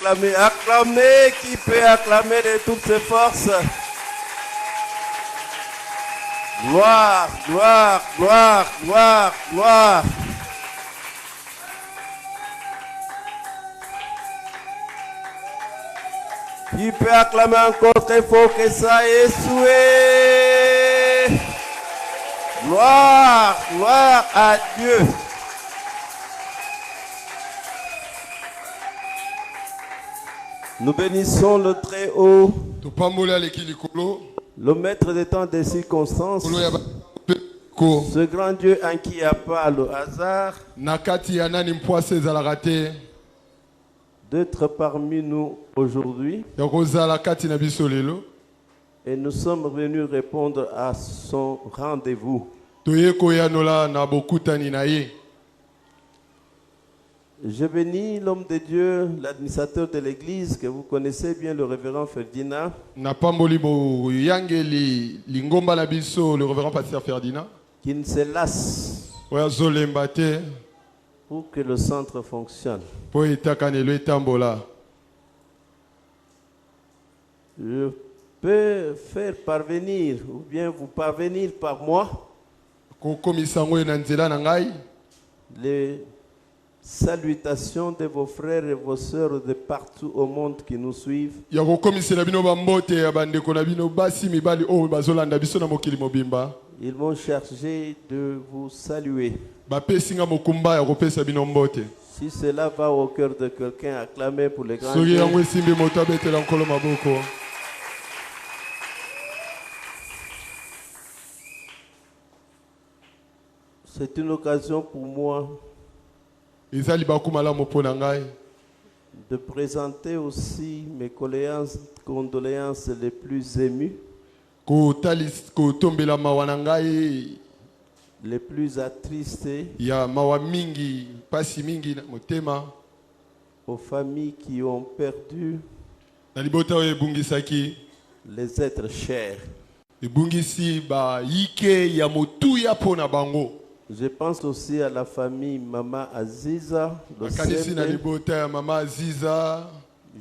Acclamez, acclamez, qui peut acclamer de toutes ses forces? Gloire, gloire, gloire, gloire, gloire. Qui peut acclamer encore très fort que ça est souhait? Gloire, gloire à Dieu. Nous bénissons le Très-Haut, le maître des temps des circonstances, ce grand Dieu en qui il n'y a pas le hasard, d'être parmi nous aujourd'hui. Et nous sommes venus répondre à son rendez-vous. Je bénis l'homme de Dieu, l'administrateur de l'église, que vous connaissez bien, le révérend Ferdinand. Qui ne se lasse pour que le centre fonctionne. Je peux faire parvenir, ou bien vous parvenir par moi, les salutations de vos frères et vos sœurs de partout au monde qui nous suivent. Ils m'ont chargé de vous saluer. Si cela va au cœur de quelqu'un, acclamez pour les grands dieux. C'est une occasion pour moi de présenter aussi mes condoléances les plus émues, les plus attristées, aux familles qui ont perdu les êtres chers. Je pense aussi à la famille Maman Aziza.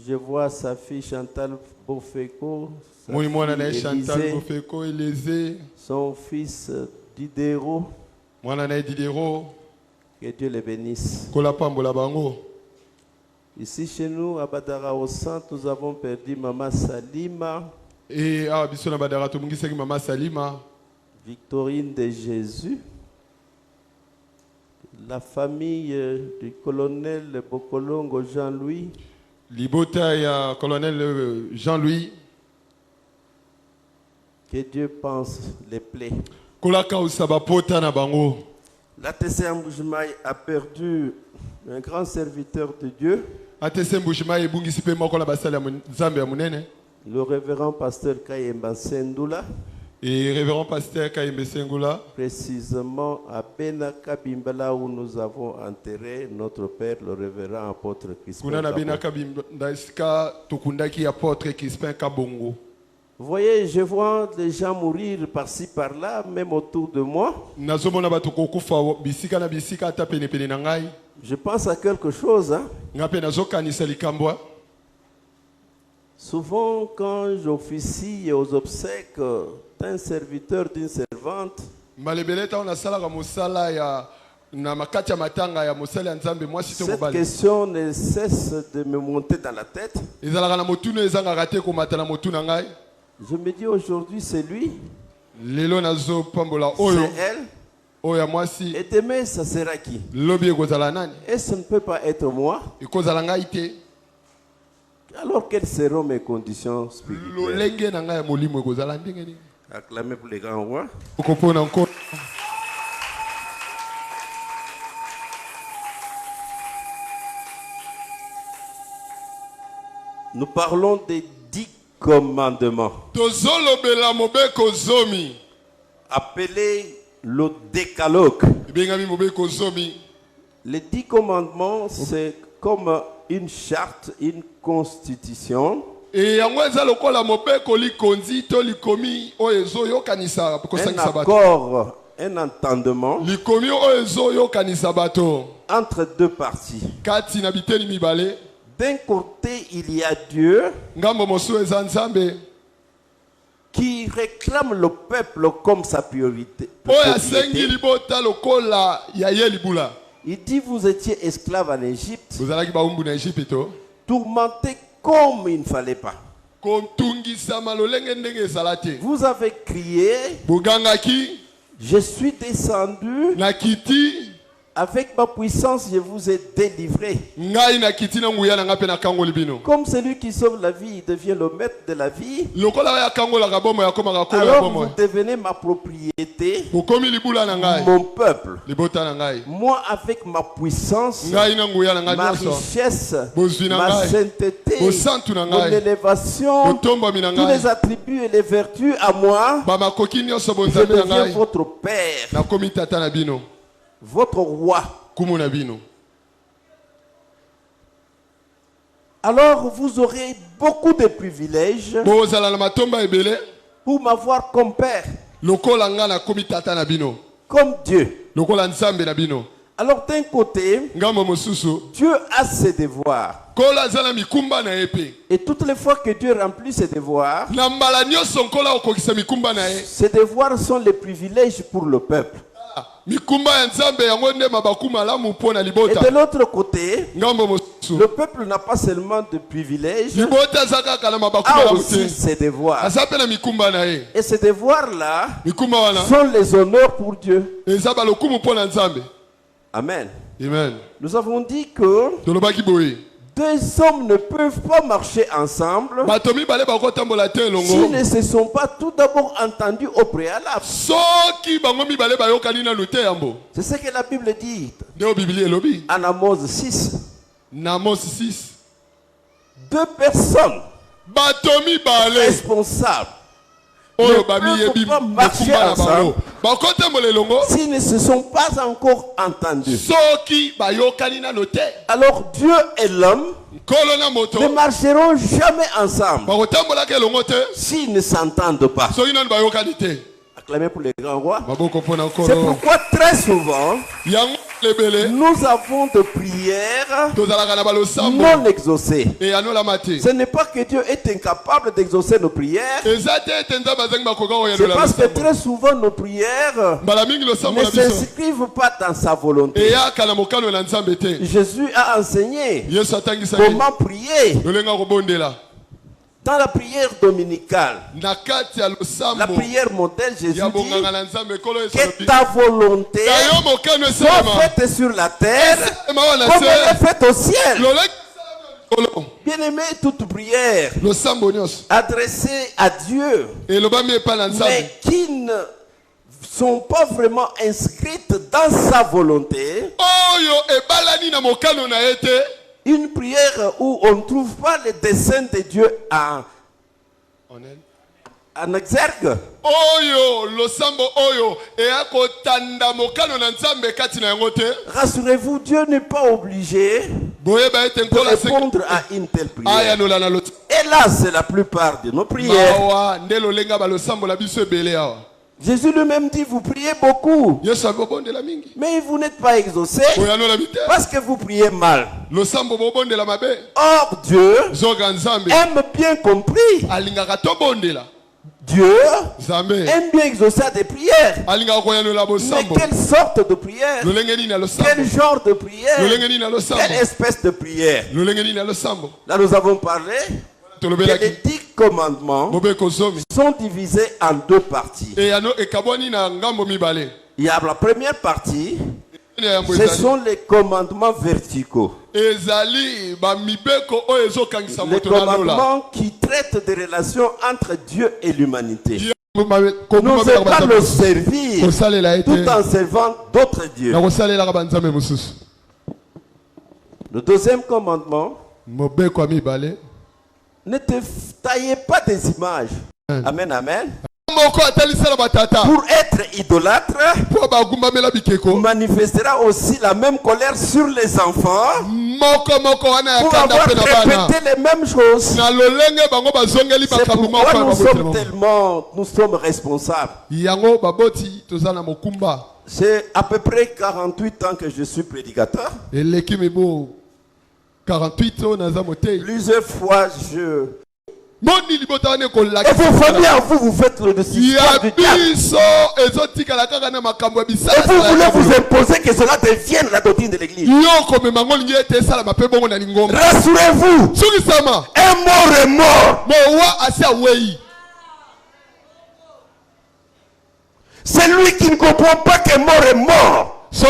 Je vois sa fille Chantal Bofeko, son fils Diderot. Que Dieu les bénisse. Ici chez nous, à Badara au centre, nous avons perdu Maman Salima. Victorine de Jésus. La famille du colonel Bokolongo Jean-Louis. Colonel Jean-Louis. Que Dieu pense les plaies. La TC Mboujimaï a perdu un grand serviteur de Dieu. Le révérend pasteur Kayemba Sendoula. Et révérend pasteur Kayembe Sengoula, précisément à Benaka Bimbala où nous avons enterré notre père, le révérend apôtre Crispin Kabongo. Vous voyez, je vois des gens mourir par-ci par-là, même autour de moi. Je pense à quelque chose. Souvent, quand j'officie aux obsèques d'un serviteur, d'une servante, cette question ne cesse de me monter dans la tête. Je me dis aujourd'hui, c'est lui, c'est elle, et demain, ça sera qui? Et ce ne peut pas être moi. Alors, quelles seront mes conditions spirituelles? Acclamez pour les grands rois. Nous parlons des 10 commandements. Appelé le décalogue. Les 10 commandements, c'est comme une charte, une constitution. Un accord, un entendement entre deux parties. D'un côté, il y a Dieu ngambo mosusu eza Nzambe qui réclame le peuple comme sa priorité. oyo asengi libota lokola ya ye libula. Il dit, vous étiez esclaves en Égypte, bozalaki baumbu na Egypte tourmentés comme il ne fallait pas. kotungisama lolenge ndenge ezala te. Vous avez crié, bogangaki je suis descendu, na kiti avec ma puissance je vous ai délivré. ngai na kiti na nguya na nga pe na kangoli bino. Comme celui qui sauve la vie, il devient le maître de la vie. lokola ya kangolaka bomo ya komaka kolo ya Alors bomo vous devenez ma propriété, bokomi libula na ngai mon peuple. libota na ngai Moi, avec ma puissance, ngai na nguya na ngai ma nyonso richesse, bozwi na ma ngai sainteté, bosantu na mon ngai élévation, botombomi na tous ngai les attributs et les vertus à moi, bamakoki nyonso je bonzambe na deviens ngai votre père, nakomi tata na bino votre roi. kumu na bino. Alors vous aurez beaucoup de privilèges bozala na matomba ebele pour m'avoir comme père, lokola nga nakomi tata na bino comme Dieu. lokola nzambe na bino. Alors d'un côté, ngambo mosusu Dieu a ses devoirs. kola aza na mikumba na ye mpe Et toutes les fois que Dieu remplit ses devoirs, na mbala nyonso nkola okokisa mikumba na ye. ces devoirs sont les privilèges pour le peuple. mikumba ya nzambe yango nde mabaku malamu mpo na Et libota. de l'autre côté, ngambo mosusu le peuple n'a pas seulement de privilèges, libota aza kaka na mabaku a malamu aussi te ses devoirs. aza mpe na mikumba na ye. Et ces devoirs-là mikumba wana sont les honneurs pour Dieu. eza balokumu mpo na nzambe. Amen. amen. Nous avons dit que tolobaki boye deux hommes ne peuvent pas marcher ensemble bato mibale bakotambola te s'ils elongo ne se sont pas tout d'abord entendus au préalable. soki bango mibale bayokani nanu te yambo. C'est ce que la Bible dit nde o biblia elobi en Amos 6. na Amos 6 Deux personnes bato mibale responsables oyo ne bamiyebi peuvent pas marcher mokumba na ensemble bango bakotambola elongo s'ils ne se sont pas encore entendus. soki bayokani nano te. Alors Dieu et l'homme nkolo na moto ne marcheront jamais ensemble bakotambolaka elongo te s'ils ne s'entendent pas. soki nano bayokani te. Acclamez pour les grands rois. maboko mpo na C'est nkolo pourquoi très souvent, yango lebele nous avons de prières tozalaka na balosambo non exaucées. eyanolama te. Ce n'est pas que Dieu est incapable d'exaucer nos prières. eza te ete nzambe azangi makoka C'est oyanola parce que losambo. très souvent nos prières mbala mingi losambo ne na biso s'inscrivent pas dans sa volonté. eyaka na mokano na nzambe te. Jésus a enseigné yesu atangisaki comment prier lolenga kobondela dans la prière dominicale. na kati ya La losambo prière modèle, Jésus ya dit bonganga na nzambe ekolo yesu que alobi ta volonté na yo mokano soit esalema faite sur la terre esalema wana comme elle est se faite au ciel. loleki ekolo Bien-aimé, toute prière losambo nyonso adressée à Dieu, elobami epai na nzambe mais qui ne sont pas vraiment inscrites dans sa volonté, oyo ebalani na mokano na ye te. une prière où on ne trouve pas le dessein de Dieu en exergue, oyo losambo oyo eya kotanda mokano na nzambe kati na yango te. rassurez-vous, Dieu n'est pas obligé boyeba ete de nkola répondre à une telle prière. ayanola na losambo Hélas, c'est la plupart de nos prières. mawa nde lolenga balosambo na biso ebele awa. Jésus lui-même dit, vous priez beaucoup, yesu abobondela mingi mais vous n'êtes pas exaucés oyanola bite parce que vous priez mal. losambo bobondela mabe. Or, Dieu zoga nzambe aime bien compris. alingaka tobondela. Dieu nzambe aime bien exaucer à des prières. alingaka koyanola Mais bosambo. quelle sorte de prière? lolenge nini na Quel losambo genre de prière? lolenge nini na Quelle losambo espèce de prière? lolenge nini na losambo. Là, nous avons parlé que les tolobelaki 10 commandements mobeko zomi sont divisés en deux parties. eyano ekabwani na ngambo mibale. Il y a la première partie, Yango ce ezali. sont les commandements verticaux. ezali bamibeko oyo ezokangisa Les moto na lola. commandements qui traitent des relations entre Dieu et l'humanité. Nous Nous ne pas le servir kosalela tout ete en servant d'autres dieux. na kosalelaka banzambe mosusu. Le deuxième commandement, mobeko ya mibale ne te taillez pas des images. Amen, amen. moko atalisala batata Pour être idolâtre, mpo bagumbamela bikeko manifestera aussi la même colère sur les enfants moko wana ya pour kanda avoir mpe na bana répété les mêmes choses. na lolenge bango bazongeli C'est makambo moko pourquoi ya nous sommes responsables. yango baboti toza na mokumba J'ai à peu près 48 ans que je suis prédicateur. eleki mibu 48 ans naza motei. Plusieurs fois, Moni libota wane ko la. Et vos familles à vous, vous faites le système du diable. Et vous voulez vous imposer que cela devienne la doctrine de l'église. Rassurez-vous. Un mort est mort. C'est lui qui ne comprend pas qu'un mort est mort. C'est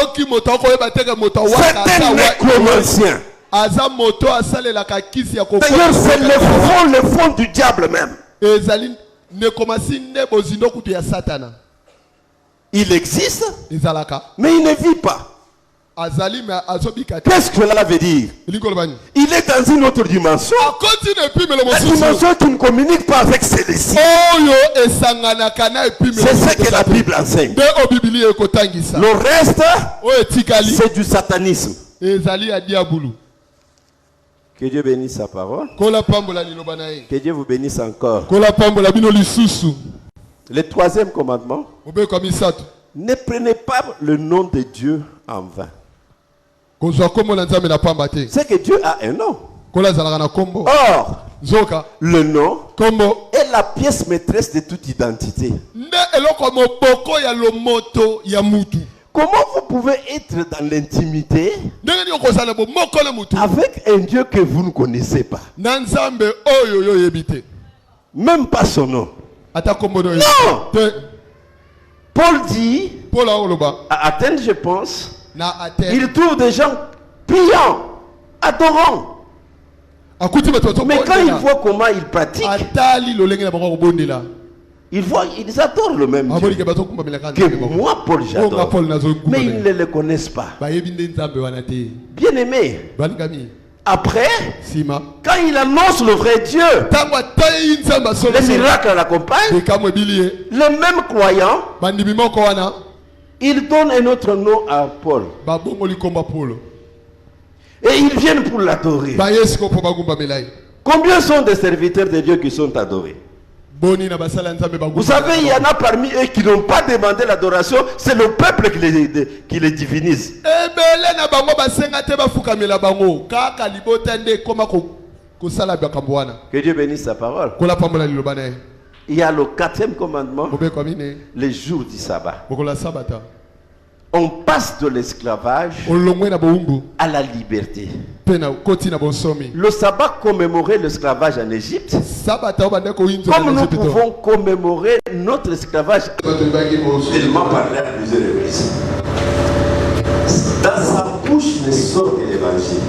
un nécromancien. D'ailleurs, c'est le fond du diable même. Il existe, mais il ne vit pas. Qu'est-ce que cela veut dire? Il est dans une autre dimension. La dimension qui ne communique pas avec celle-ci. C'est ce que la Bible enseigne. Le reste, c'est du satanisme. Que Dieu bénisse sa parole. Que Dieu vous bénisse encore. Le troisième commandement. Ne prenez pas le nom de Dieu en vain. C'est que Dieu a un nom. Or, le nom est la pièce maîtresse de toute identité. Comment vous pouvez être dans l'intimité avec un Dieu que vous ne connaissez pas? Même pas son nom. Non! Paul dit, à Athènes je pense, il trouve des gens priant, adorant. Mais quand il voit comment ils pratiquent, ils adorent le même Dieu que moi, Paul, j'adore. Mais ils ne le connaissent pas. Bien aimé, après, quand il annonce le vrai Dieu, les miracles l'accompagnent. Les mêmes croyants, ils donnent un autre nom à Paul. Et ils viennent pour l'adorer. Combien sont des serviteurs de Dieu qui sont adorés? Vous savez, il y en a parmi eux qui n'ont pas demandé l'adoration, c'est le peuple qui les divinise. Que Dieu bénisse sa parole. Il y a le quatrième commandement, les jours du sabbat. On passe de l'esclavage à la liberté. Le sabbat commémorait l'esclavage en Égypte. Comme nous pouvons commémorer notre esclavage seulement par là à plusieurs reprises. Dans sa bouche ne sort que l'évangile.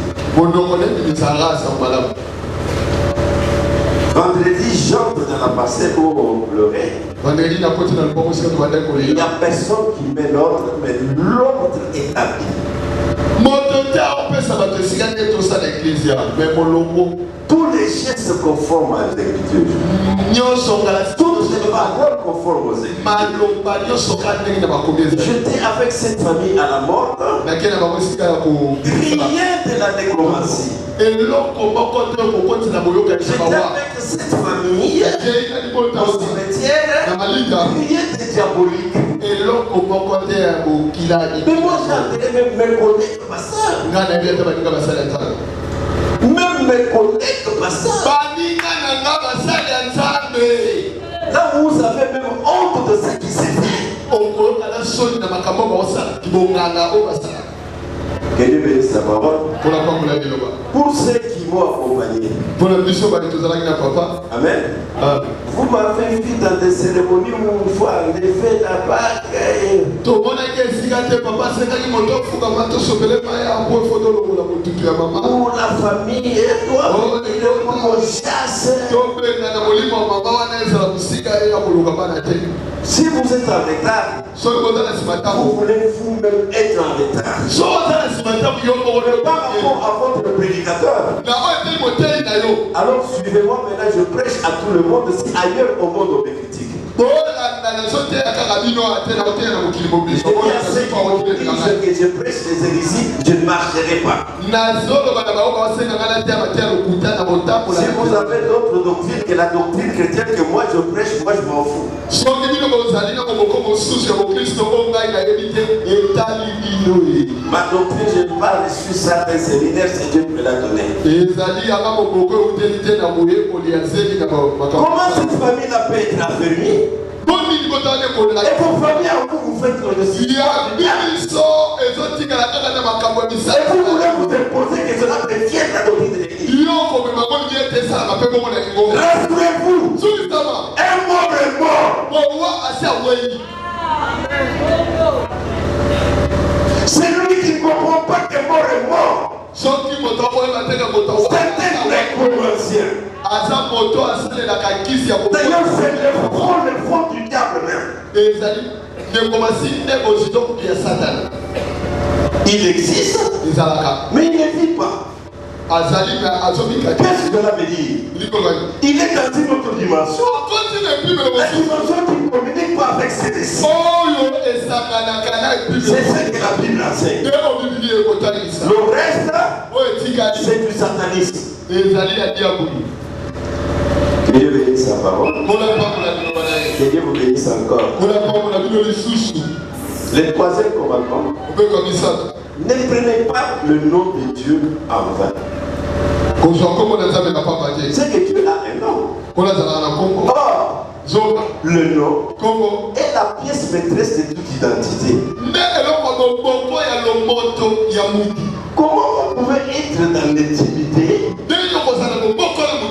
Vendredi, j'entre dans la parcelle où on pleurait. Il n'y a personne qui met l'ordre, mais l'ordre est établi. Tous les gestes se conforment avec Dieu. Toutes les paroles conforment aux Écritures. J'étais avec cette famille à la mort. Rien de la nécromancie. J'étais avec cette famille au cimetière. Rien de diabolique. Mais moi j'ai même mes collègues pas ça. Même mes collègues pas ça. Là vous avez même honte de ce qui s'est fait. Que Dieu bénisse sa parole. Pour ceux qui m'ont accompagné. Amen. Vous m'avez vu dans des cérémonies où une fois les fêtes à Pâques. Où la famille et toi, on chasse. Si vous êtes en retard, vous voulez vous-même être en retard. Par rapport à votre prédicateur. Alors suivez-moi maintenant, je prêche à tout le monde, si ailleurs au monde on me critique. que je prêche les hérésies, je ne marcherai pas. Si vous avez d'autres doctrines que la doctrine chrétienne que moi je prêche, moi je m'en fous. Ma doctrine, je n'ai pas reçu ça d'un séminaire, c'est Dieu qui me l'a donné. Comment cette famille-là peut être affermie? Et vos familles, vous faites le ciel. Et vous voulez vous imposer que cela devienne la doctrine de l'Église. Rassurez-vous, un mort est mort. C'est lui qui ne comprend pas que mort est mort. C'est un nécromancien. D'ailleurs, c'est le front du diable même. Il existe, mais il ne vit pas. Qu'est-ce que cela veut dire? Il est dans une autre dimension. La dimension qui ne communique pas avec ses désirs. C'est ce que la Bible enseigne. Le reste, c'est du satanisme. Que Dieu bénisse sa parole. Que Dieu vous bénisse encore. Le troisième commandement. Ne prenez pas le nom de Dieu en vain. C'est que Dieu a un nom. Or, le nom est la pièce maîtresse de toute identité. Comment vous pouvez être dans l'intimité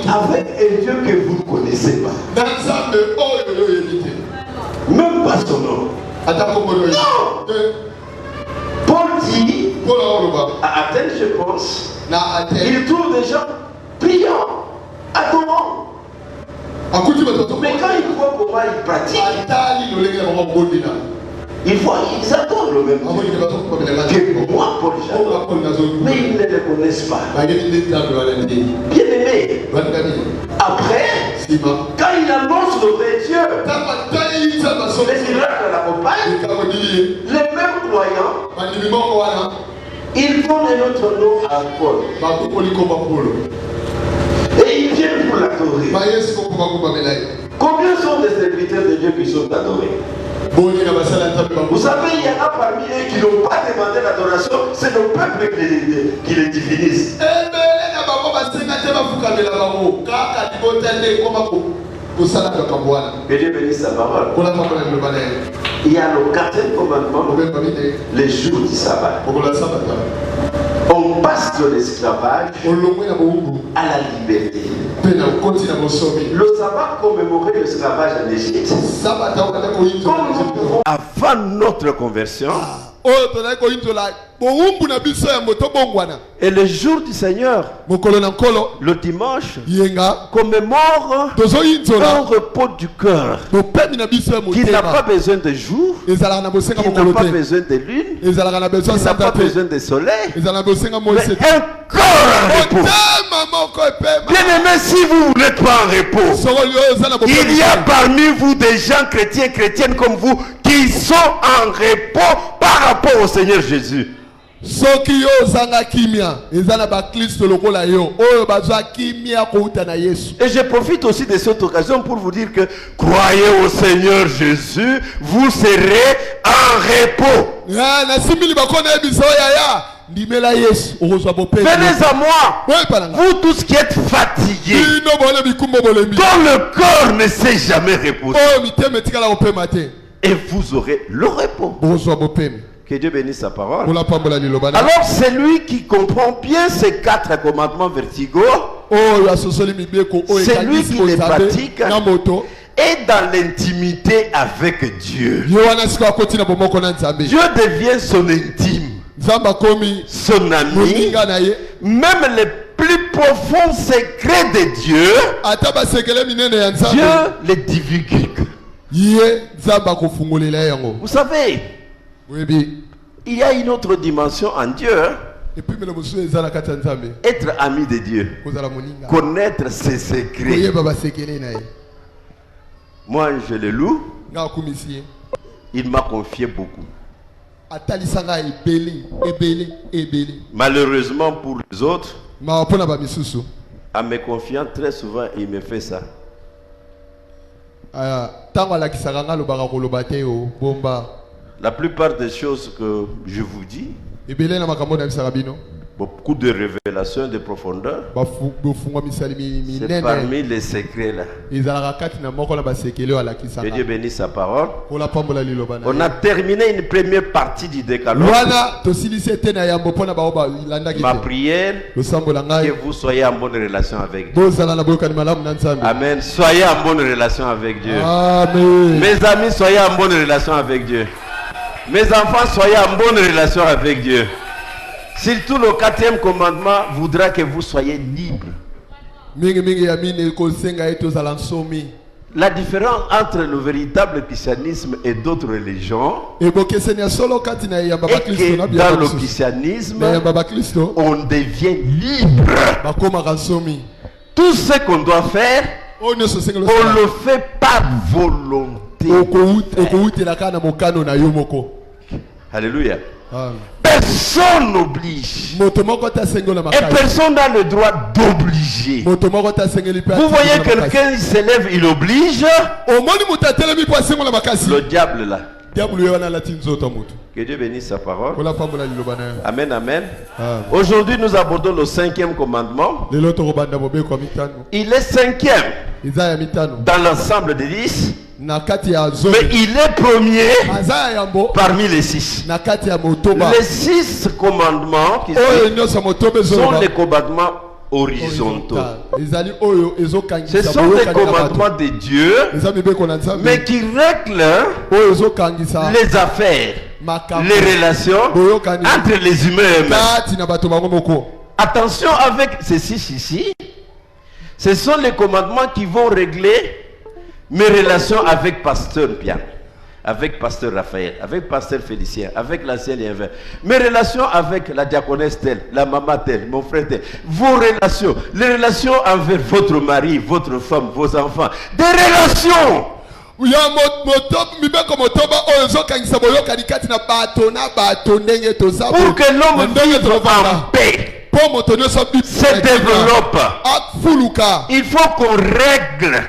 avec un Dieu que vous ne connaissez pas? Même pas son nom. Non! Paul dit à Athènes, je pense, il trouve des gens priants, adorants. Mais quand il voit comment ils pratiquent, ils adorent le même Dieu que moi, Paul j'adore. Mais ils ne le connaissent pas. Bien aimé, après, quand il annonce le vrai Dieu, les miracles l'accompagnent, les mêmes croyants, ils donnent un autre nom à Paul. Et ils viennent pour l'adorer. Combien sont des serviteurs de Dieu qui sont adorés? Vous savez, il y en a parmi eux qui n'ont pas demandé l'adoration, c'est le peuple qui les divinise. Que Dieu bénisse sa parole. Il y a le quatrième commandement, les jours du sabbat. On passe de l'esclavage à la liberté. Le sabbat commémorait l'esclavage en Égypte. Avant notre conversion, et le jour du Seigneur, le dimanche, commémore un repos du cœur qui n'a pas besoin de jour, qui n'a pas besoin de lune, qui n'a pas besoin de soleil, mais un corps en repos. Bien aimé, si vous n'êtes pas en repos, il y a parmi vous des gens chrétiens, chrétiennes comme vous, qui sont en repos par rapport au Seigneur Jésus. Et je profite aussi de cette occasion pour vous dire que croyez au Seigneur Jésus, vous serez en repos. Venez à moi, vous tous qui êtes fatigués, dont le corps ne s'est jamais reposé, et vous aurez le repos. Que Dieu bénisse sa parole. Alors celui qui comprend bien ces 4 commandements verticaux, celui qui les pratique, est dans l'intimité avec Dieu. Dieu devient son intime, son ami. Même les plus profonds secrets de Dieu, Dieu les divulgue. Vous savez, il y a une autre dimension en Dieu. Être ami de Dieu, connaître ses secrets. Moi je le loue, Il m'a confié beaucoup. Malheureusement pour les autres, en me confiant très souvent, il me fait ça. La plupart des choses que je vous dis, beaucoup de révélations de profondeur, c'est parmi les secrets là. Que Dieu bénisse sa parole. On a terminé une première partie du décalogue. Ma prière, que vous soyez en bonne relation avec Dieu. Amen. Soyez en bonne relation avec Dieu. Amen. Mes amis, soyez en bonne relation avec Dieu. Mes enfants, soyez en bonne relation avec Dieu. Surtout le 4e commandement voudra que vous soyez libres. La différence entre le véritable christianisme et d'autres religions est que dans le christianisme, on devient libre. Tout ce qu'on doit faire, on le fait par volonté. Alléluia. Personne n'oblige. Et personne n'a le droit d'obliger. Vous voyez quelqu'un, il s'élève, il oblige. Le diable là. Que Dieu bénisse sa parole. Amen, amen. Aujourd'hui, nous abordons le 5e commandement. Il est 5e dans l'ensemble des 10. Mais il est premier parmi les 6. Les 6 commandements qui sont les commandements horizontaux. Ce sont des commandements de Dieu, mais qui règlent les affaires, les relations entre les humains eux-mêmes. Attention avec ces 6 ici. Ce sont les commandements qui vont régler mes relations avec Pasteur Pierre, avec Pasteur Raphaël, avec Pasteur Félicien, avec l'ancien Lienvin, mes relations avec la diaconesse telle, la maman telle, mon frère tel, vos relations, les relations envers votre mari, votre femme, vos enfants, des relations. Pour que l'homme vive en paix, se développe, il faut qu'on règle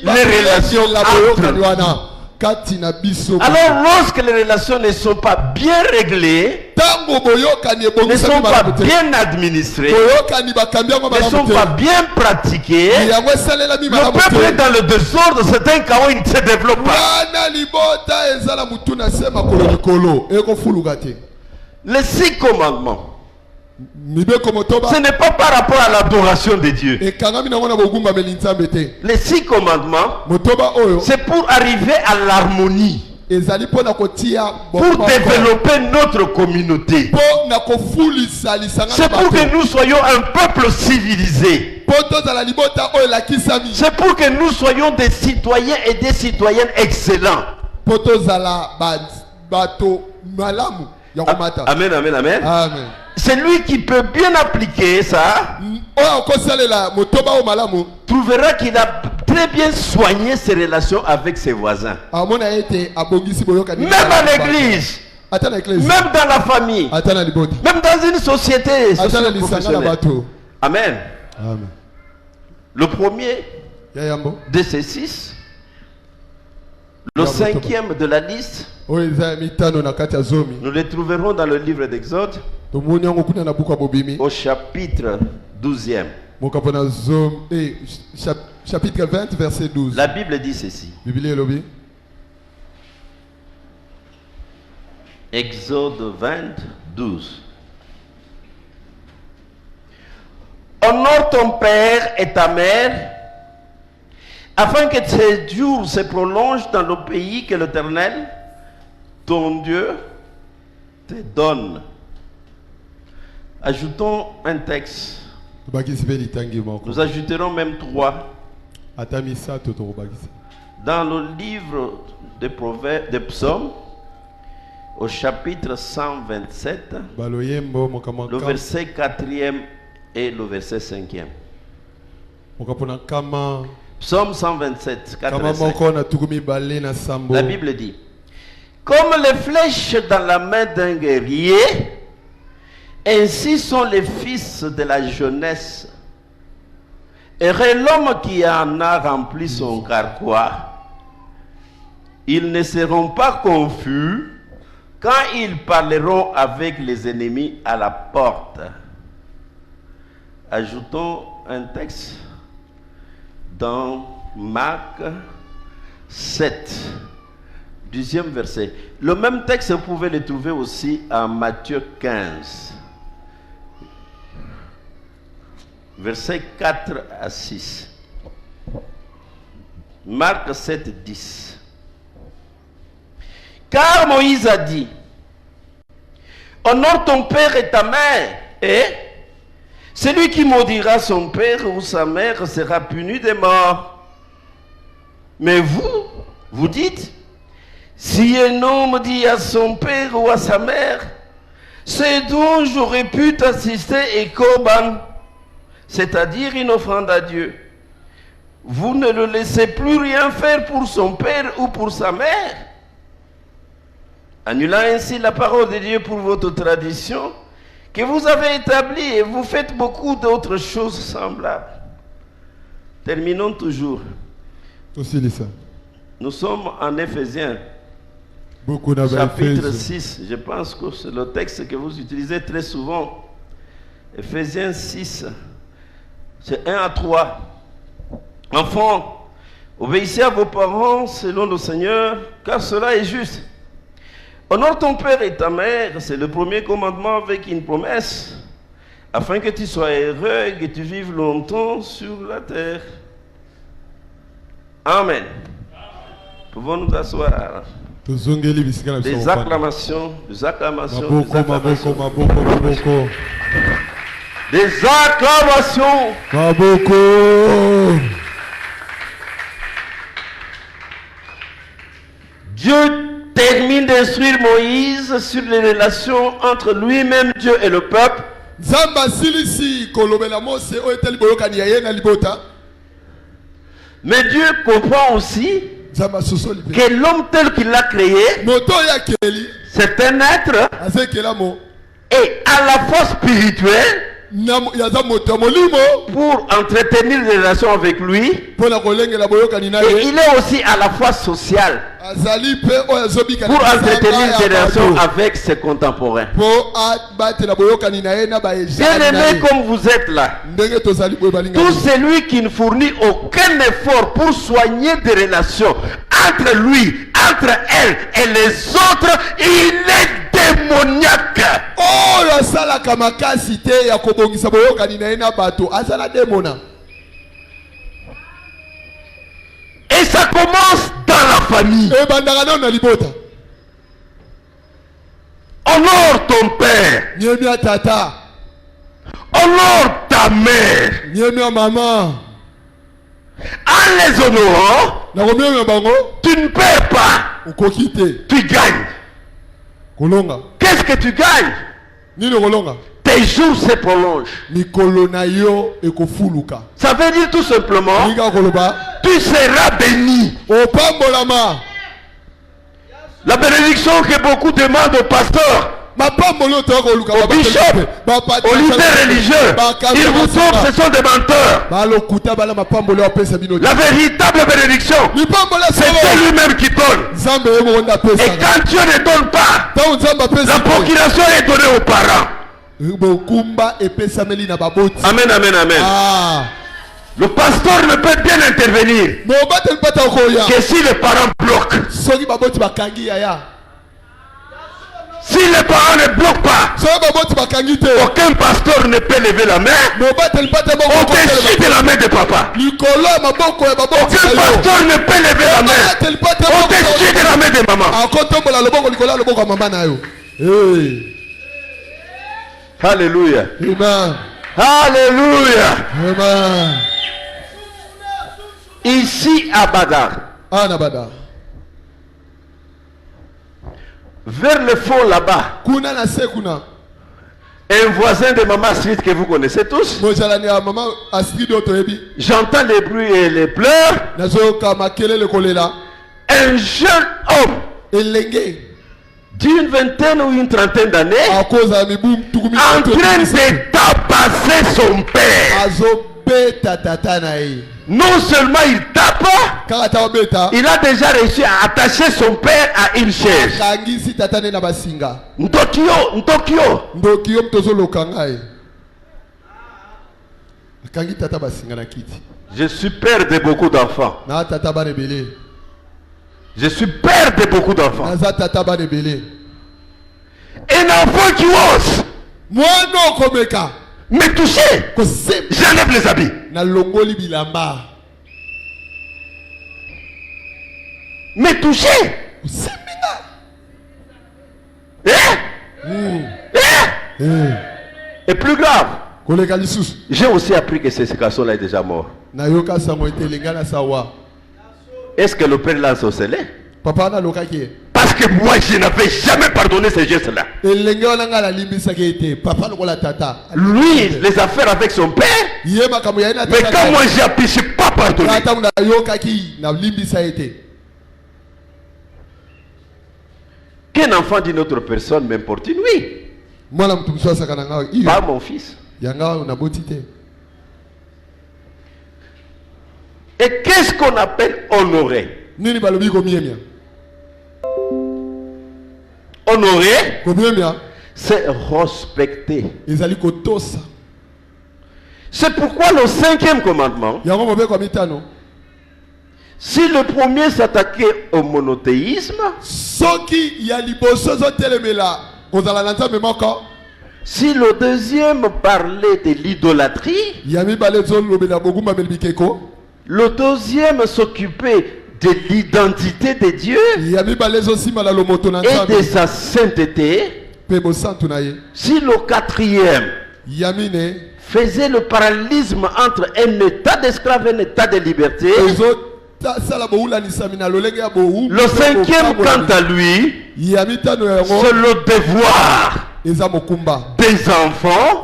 les relations entre. Alors lorsque les relations ne sont pas bien réglées, ne sont pas bien administrées, ne sont pas bien pratiquées, le peuple est dans le désordre, c'est un chaos, il ne se développe pas. Les 6 commandements, ce n'est pas par rapport à l'adoration de Dieu. Les 6 commandements, c'est pour arriver à l'harmonie, pour développer notre communauté. C'est pour que nous soyons un peuple civilisé. C'est pour que nous soyons des citoyens et des citoyennes excellents. Amen, amen, amen. Amen. Celui qui peut bien appliquer ça trouvera qu'il a très bien soigné ses relations avec ses voisins. Même à l'église, même dans la famille, même dans une société socio-professionnelle. Amen. Amen. Le premier de ces 6, le 5e de la liste, nous les trouverons dans le livre d'Exode au chapitre 12e. Chapitre 20, verset 12. La Bible dit ceci. Exode 20, 12. Honore ton père et ta mère, afin que tes jours se prolongent dans le pays que l'Éternel, ton Dieu, te donne. Ajoutons un texte. Nous ajouterons même 3. Dans le livre des Proverbes, des Psaumes, au chapitre 127, le verset 4e et le verset 5e. Psaume 127, 4 et 5. La Bible dit: comme les flèches dans la main d'un guerrier, ainsi sont les fils de la jeunesse. Heureux l'homme qui en a rempli son carquois. Ils ne seront pas confus quand ils parleront avec les ennemis à la porte. Ajoutons un texte dans Marc 7, 10e verset. Le même texte, vous pouvez le trouver aussi en Matthieu 15, versets 4 à 6. Marc 7, 10. Car Moïse a dit: honore ton père et ta mère, et celui qui maudira son père ou sa mère sera puni de mort. Mais vous dites: si un homme dit à son père ou à sa mère, ce dont j'aurais pu t'assister est Corban, c'est-à-dire une offrande à Dieu, vous ne le laissez plus rien faire pour son père ou pour sa mère, annulant ainsi la parole de Dieu pour votre tradition que vous avez établie, et vous faites beaucoup d'autres choses semblables. Terminons toujours. Nous sommes en Éphésiens, chapitre 6. Je pense que c'est le texte que vous utilisez très souvent. Éphésiens 6, c'est 1 à 3. Enfants, obéissez à vos parents selon le Seigneur, car cela est juste. Honore ton père et ta mère, c'est le premier commandement avec une promesse, afin que tu sois heureux et que tu vives longtemps sur la terre. Amen. Pouvons nous asseoir. Des acclamations, des acclamations, des acclamations. Des acclamations. Dieu termine d'instruire Moïse sur les relations entre lui-même, Dieu et le peuple. Mais Dieu comprend aussi que l'homme tel qu'il l'a créé, c'est un être et à la fois spirituel pour entretenir des relations avec lui, et il est aussi à la fois social pour entretenir des relations avec ses contemporains. Bien-aimés comme vous êtes là, tout celui qui ne fournit aucun effort pour soigner des relations entre lui, entre elle et les autres, il est démoniaque. Et ça commence dans la famille. Honore ton père. Honore ta mère. En les honorant, tu ne perds pas. Tu gagnes. Qu'est-ce que tu gagnes? Tes jours se prolongent. Ça veut dire tout simplement, tu seras béni. La bénédiction que beaucoup demandent au pasteur, au bishop, aux leaders religieux, ils vous trouvent, ce sont des menteurs. La véritable bénédiction, c'est lui-même qui donne. Et quand Dieu ne donne pas, la procuration est donnée aux parents. Amen, amen, amen. Le pasteur ne peut bien intervenir que si les parents bloquent. Si les parents ne bloquent pas, aucun pasteur ne peut lever la main au-dessus de la main de papa. Aucun pasteur ne peut lever la main au-dessus de la main de maman. Alléluia. Amen. Alléluia. Amen. Ici à Badar, vers le fond là-bas, Un voisin de Maman Astrid que vous connaissez tous. J'entends les bruits et les pleurs. Un jeune homme d'une vingtaine ou une trentaine d'années en train de tabasser son père. Non seulement il tape, il a déjà réussi à attacher son père à une chaise. Je suis père de beaucoup d'enfants. Je suis père de beaucoup d'enfants. Un enfant qui ose me toucher, j'enlève les habits. Me toucher. Et plus grave, j'ai aussi appris que ce garçon-là est déjà mort. Est-ce que le père l'a ensorcelé? Parce que moi, je n'avais jamais pardonné ces gestes-là. Lui, les affaires avec son père. Mais quand moi j'ai appris, je n'ai pas pardonné. Qu'un enfant d'une autre personne m'importune, oui. Pas mon fils. Et qu'est-ce qu'on appelle honorer? Honorer, c'est respecter. C'est pourquoi le 5e commandement, si le premier s'attaquait au monothéisme, si le deuxième parlait de l'idolâtrie, le deuxième s'occupait de l'identité de Dieu et de sa sainteté, si le quatrième faisait le parallélisme entre un état d'esclave et un état de liberté, le 5e quant à lui, c'est le devoir des enfants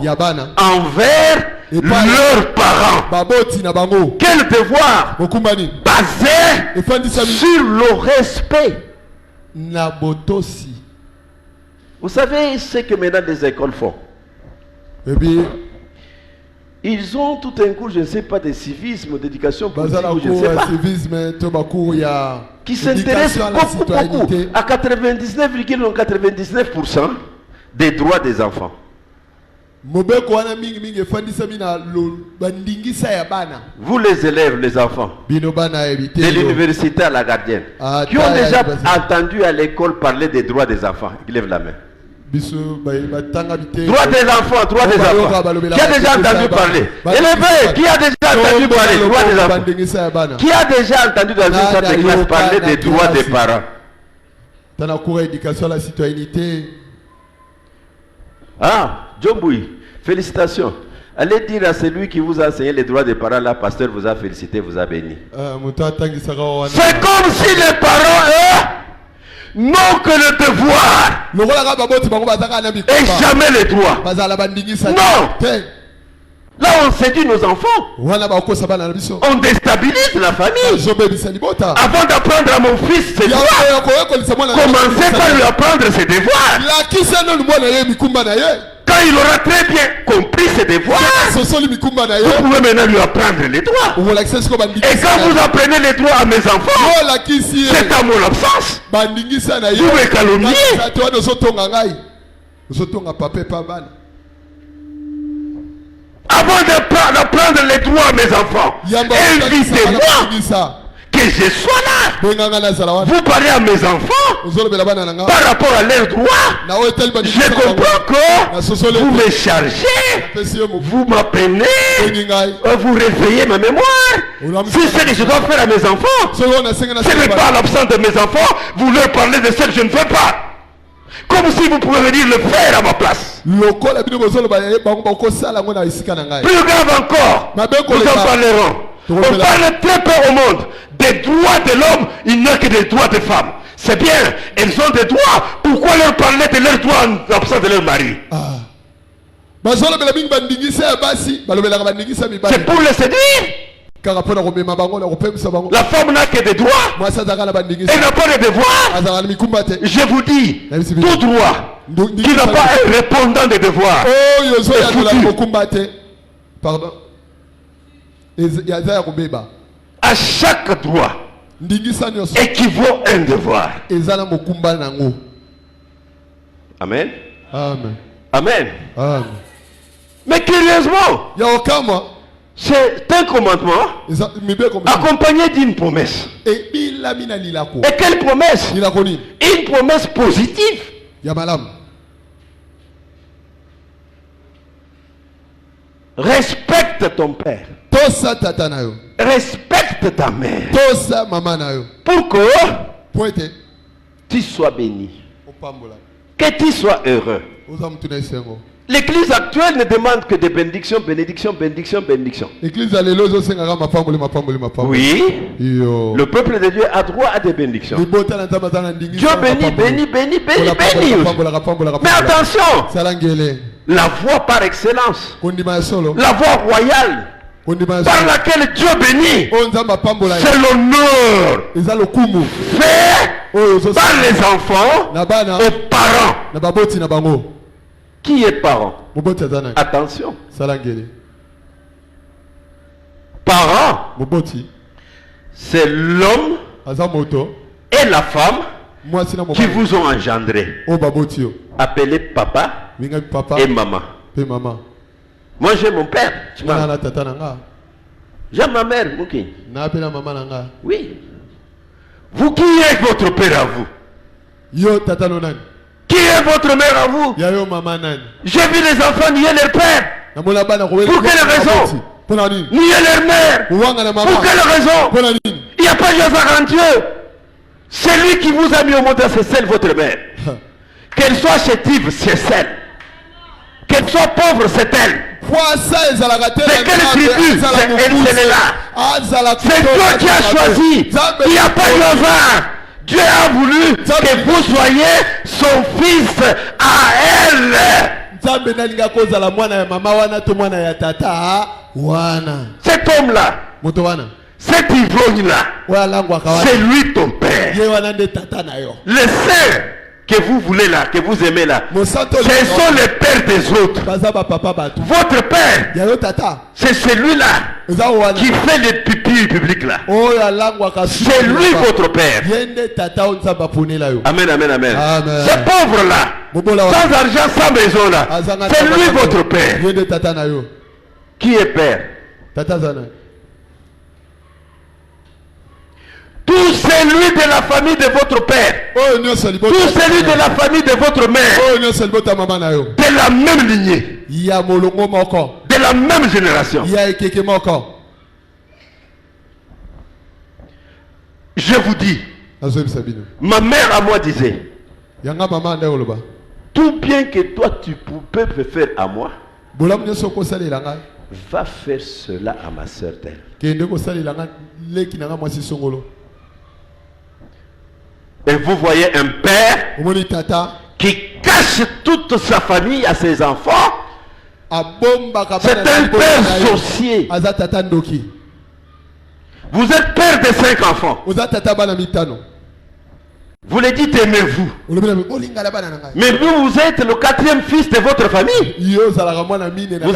envers leurs parents. Quel devoir? Basé sur le respect. Vous savez ce que maintenant les écoles font? Ils ont tout un cours, je ne sais pas, de civisme, d'éducation politique, je ne sais pas, qui s'intéresse beaucoup à 99,99% des droits des enfants. Vous les élèves, les enfants de l'université à la gardienne, qui ont déjà entendu à l'école parler des droits des enfants, ils lèvent la main. Droits des enfants, droits des enfants. Qui a déjà entendu parler? Élevez, qui a déjà entendu parler des droits des enfants? Qui a déjà entendu dans une salle de classe parler des droits des parents? Dans la cour éducation à la citoyenneté. Ah, John Bouy, félicitations. Allez dire à celui qui vous a enseigné les droits des parents, là, pasteur vous a félicité, vous a béni. C'est comme si les parents, n'ont que le devoir et jamais les droits. Non. Là, on séduit nos enfants. On déstabilise la famille. Avant d'apprendre à mon fils ses devoirs, commencez par lui apprendre ses devoirs. Quand il aura très bien compris ses devoirs, vous pouvez maintenant lui apprendre les droits. Et quand vous apprenez les droits à mes enfants, c'est à mon absence. Vous me calomniez. Avant d'apprendre les droits à mes enfants, invitez-moi que je sois là. Vous parlez à mes enfants par rapport à leurs droits. Je comprends que vous me chargez, vous m'apprenez, vous réveillez ma mémoire. Si c'est ce que je dois faire à mes enfants, ce n'est pas l'absence de mes enfants, vous leur parlez de ce que je ne fais pas. Comme si vous pouvez venir le faire à ma place. Plus grave encore, nous en parlerons. On parle très peu au monde des droits de l'homme, il n'y a que des droits des femmes. C'est bien, elles ont des droits. Pourquoi leur parler de leurs droits en absence de leur mari? C'est pour le séduire. La femme n'a que des droits. Elle n'a pas de devoirs. Je vous dis, tout droit qui n'a pas un répondant de devoirs est foutu. Pardon. À chaque droit équivaut un devoir. Amen. Amen. Amen. Amen. Mais curieusement, c'est un commandement accompagné d'une promesse. Et quelle promesse? Une promesse positive. Respecte ton père. Respecte ta mère. Pour que tu sois béni. Que tu sois heureux. L'église actuelle ne demande que des bénédictions, bénédictions, bénédictions, bénédictions. Oui. Le peuple de Dieu a droit à des bénédictions. Dieu bénit, bénit, bénit, bénit, bénit. Mais attention, la voie par excellence, la voie royale par laquelle Dieu bénit, c'est l'honneur fait par les enfants aux parents. Qui est parent? Attention. Parent, c'est l'homme et la femme qui vous ont engendré. Appelez papa et maman. Moi j'ai mon père. J'ai ma mère. Oui. Vous, qui est votre père à vous? Qui est votre mère à vous? J'ai vu les enfants nier leur père. Pour quelle raison? Nier leur mère. Pour quelle raison? Il n'y a pas de hasard en Dieu. C'est lui qui vous a mis au monde, c'est celle votre mère. Qu'elle soit chétive, c'est celle. Qu'elle soit pauvre, c'est elle. C'est quelle tribu? C'est elle là. C'est toi qui as choisi. Il n'y a pas de hasard. Dieu a voulu que vous soyez son fils à elle. Cet homme-là, cet ivrogne-là, c'est lui ton père. Le sein que vous voulez là, que vous aimez là, ce sont les pères des autres. Votre père, c'est celui-là qui fait les pipis publics là. C'est lui votre père. Amen, amen, amen. Ce pauvre là, sans argent, sans maison là, c'est lui votre père. Qui est père? Tout celui de la famille de votre père, tout celui de la famille de votre mère, de la même lignée, de la même génération. Je vous dis, ma mère à moi disait, tout bien que toi tu peux faire à moi, va faire cela à ma soeur telle. Et vous voyez un père qui cache toute sa famille à ses enfants. C'est un père sorcier. Vous êtes père de 5 enfants. Vous les dites aimez-vous. Mais vous êtes le 4e fils de votre famille. Vous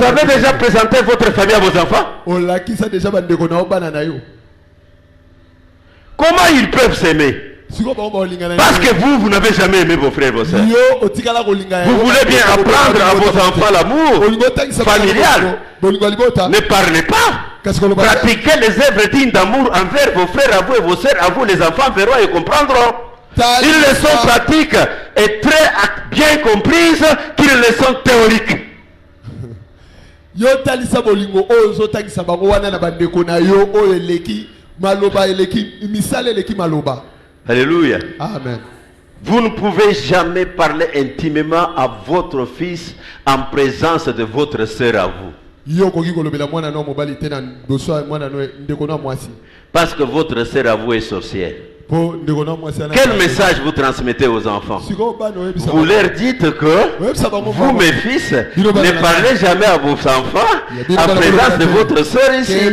avez déjà présenté votre famille à vos enfants. Comment ils peuvent s'aimer? Parce que vous n'avez jamais aimé vos frères et vos sœurs. Vous voulez bien apprendre à vos enfants l'amour familial. Ne parlez pas. Pratiquez les œuvres dignes d'amour envers vos frères à vous et vos sœurs à vous. Les enfants verront et comprendront. Ils le sont pratiques et très bien comprises qu'ils le sont théoriques. Alléluia. Amen. Vous ne pouvez jamais parler intimement à votre fils en présence de votre sœur à vous. Parce que votre sœur à vous est sorcière. Quel message vous transmettez aux enfants? Vous leur dites que vous, mes fils, ne parlez jamais à vos enfants en présence de votre soeur ici. Et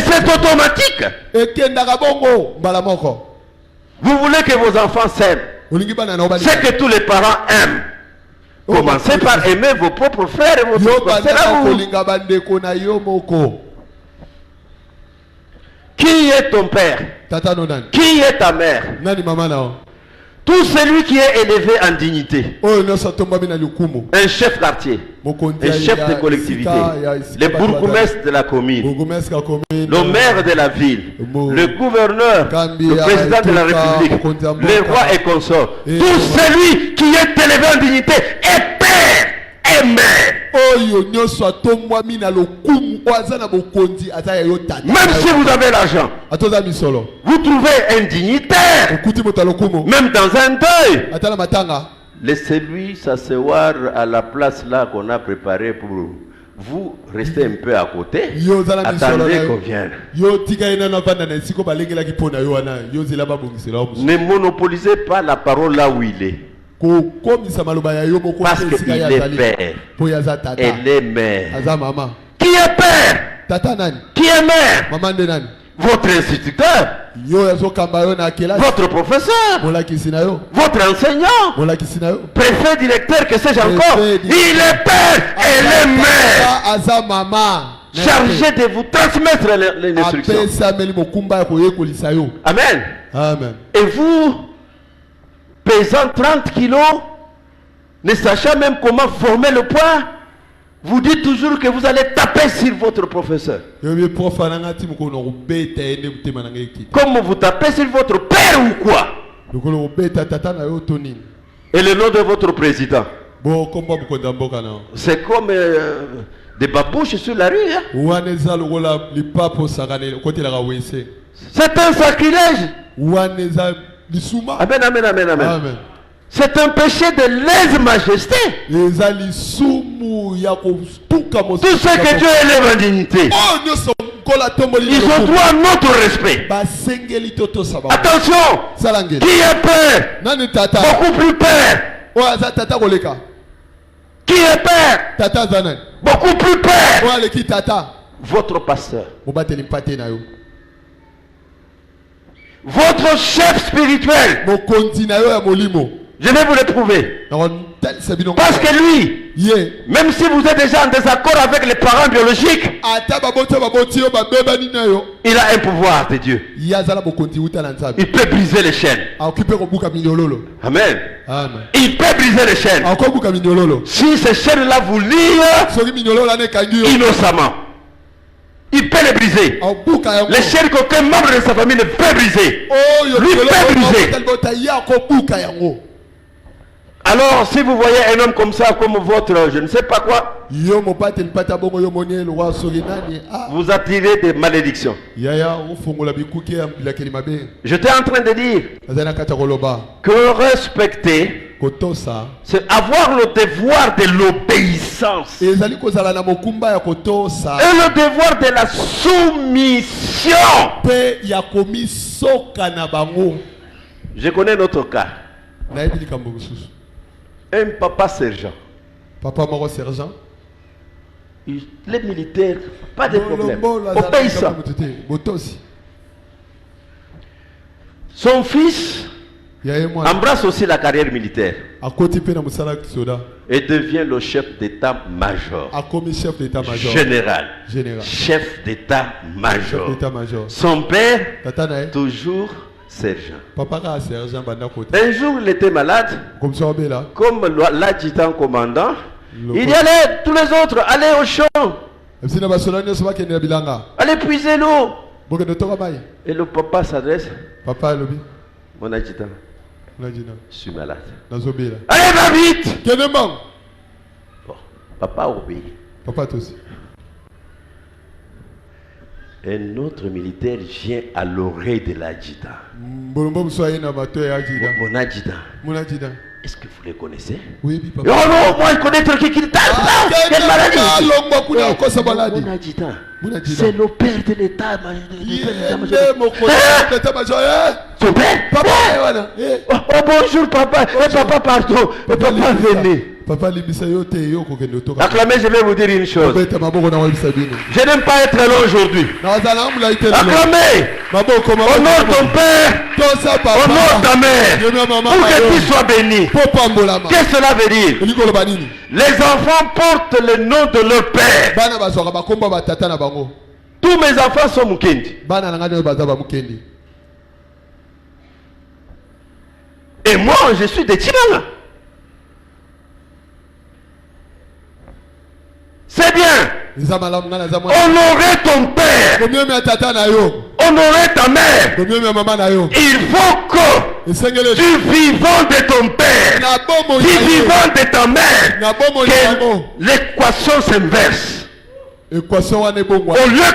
c'est automatique. Vous voulez que vos enfants s'aiment. C'est que tous les parents aiment. Commencez par aimer vos propres frères et vos propres sœurs. Qui est ton père? Qui est ta mère? Tout celui qui est élevé en dignité, un chef quartier, un chef de collectivité, le bourgmestre de la commune, le maire de la ville, le gouverneur, le président de la République, le roi et consort, tout celui qui est élevé en dignité est père et mère. Même si vous avez l'argent, vous trouvez un dignitaire, même dans un deuil, laissez-lui s'asseoir à la place là qu'on a préparée pour vous. Restez un peu à côté, attendez qu'on vienne. Ne monopolisez pas la parole là où il est. Parce qu'il est père, elle est mère. Qui est père? Qui est mère? Votre instituteur, votre professeur, votre enseignant, préfet, directeur, que sais-je encore. Il est père, elle est mère. Chargé de vous transmettre les instructions. Amen. Amen. Et vous, pesant 30 kilos, ne sachant même comment former le poids, vous dites toujours que vous allez taper sur votre professeur. Comme vous tapez sur votre père ou quoi? Et le nom de votre président? C'est comme des babouches sur la rue. Hein? C'est un sacrilège. Amen, amen, amen, amen. Amen. C'est un péché de lèse-majesté. Tout ce que Dieu élève en dignité, ils ont droit à notre respect. Attention, qui est père? Beaucoup plus père. Qui est père? Beaucoup plus père. Votre pasteur. Votre chef spirituel. Je vais vous le prouver. Parce que lui, même si vous êtes déjà en désaccord avec les parents biologiques, il a un pouvoir de Dieu. Il peut briser les chaînes. Amen. Il peut briser les chaînes. Si ces chaînes-là vous lient innocemment, il peut les briser. Les chaînes qu'aucun membre de sa famille ne peut briser, lui peut briser. Alors, si vous voyez un homme comme ça, comme votre, je ne sais pas quoi, vous attirez des malédictions. J'étais en train de dire que respecter, c'est avoir le devoir de l'obéissance et le devoir de la soumission. Je connais notre cas. Un papa sergent. Les militaires, pas de problème. Obéissant. Son fils embrasse aussi la carrière militaire et devient le chef d'état-major. Général. Chef d'état-major. Son père, toujours sergent. Un jour, il était malade. Comme l'adjudant commandant, il y allait, tous les autres, allez au champ. Allez puiser l'eau. Et le papa s'adresse. Mon adjudant, je suis malade. Allez, va vite. Bon, papa obéit. Un autre militaire vient à l'oreille de l'adjudant. Mon adjudant, Est-ce que vous les connaissez? Oui, papa. Oh non, moi je connais quelqu'un qui t'a quelle maladie? C'est le père de l'État. Son père? Papa. Oh bonjour papa. Papa pardon. Papa venez. Acclamez, je vais vous dire une chose. Je n'aime pas être là aujourd'hui. Acclamez. Honore ton père. Honore ta mère. Pour que tu sois béni. Qu'est-ce que cela veut dire? Les enfants portent le nom de leur père. Tous mes enfants sont Mukendi. Et moi, je suis de Tinanga. C'est bien. Honorer ton père. Honorer ta mère. Il faut que du vivant de ton père, du vivant de ta mère, que l'équation s'inverse. Au lieu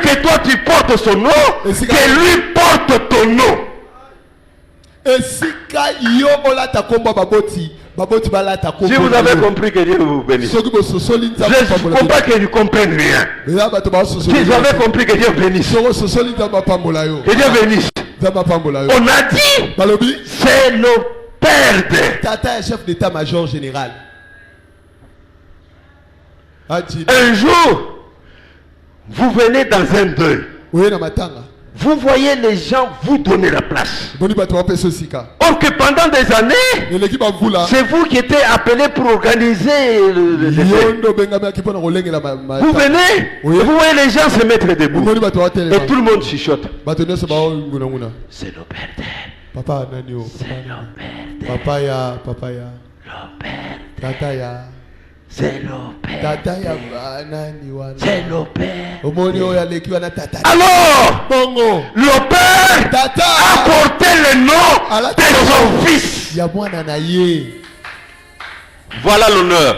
que toi tu portes son nom, que lui porte ton nom. Si vous avez compris, que Dieu vous bénisse. Je ne comprends pas que vous ne compreniez rien. Si vous avez compris, que Dieu bénisse. Que Dieu bénisse. On a dit, c'est le père de Tata est chef d'état-major général. Un jour, vous venez dans un deuil. Vous voyez les gens vous donner la place. Or que pendant des années, c'est vous qui étiez appelé pour organiser le vous venez, vous voyez les gens se mettre debout. Et tout le monde chuchote. C'est le père d'elle. Papa Nanio. C'est le père d'elle. Papaya. Le père Tataya. C'est le père. C'est le père. Alors, le père a porté le nom de son fils. Voilà l'honneur.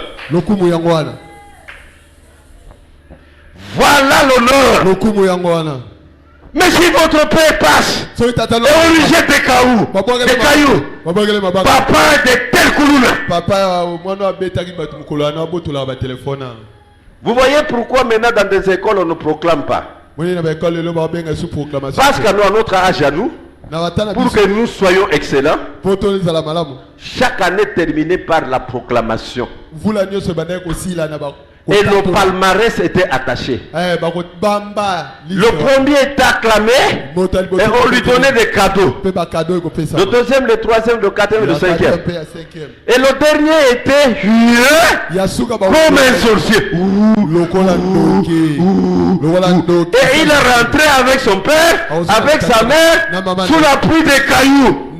Voilà l'honneur. Mais si votre père passe et on lui jette des cailloux, papa de tel Koulouna. Vous voyez pourquoi maintenant dans des écoles on ne proclame pas? Parce qu'à notre âge à nous, pour que nous soyons excellents, chaque année terminée par la proclamation. Et le palmarès était attaché. Le premier était acclamé et on lui donnait des cadeaux. Le deuxième, le troisième, le quatrième, le cinquième. Et le dernier était comme un sorcier. Et il est rentré avec son père, avec sa mère, sous la pluie des cailloux.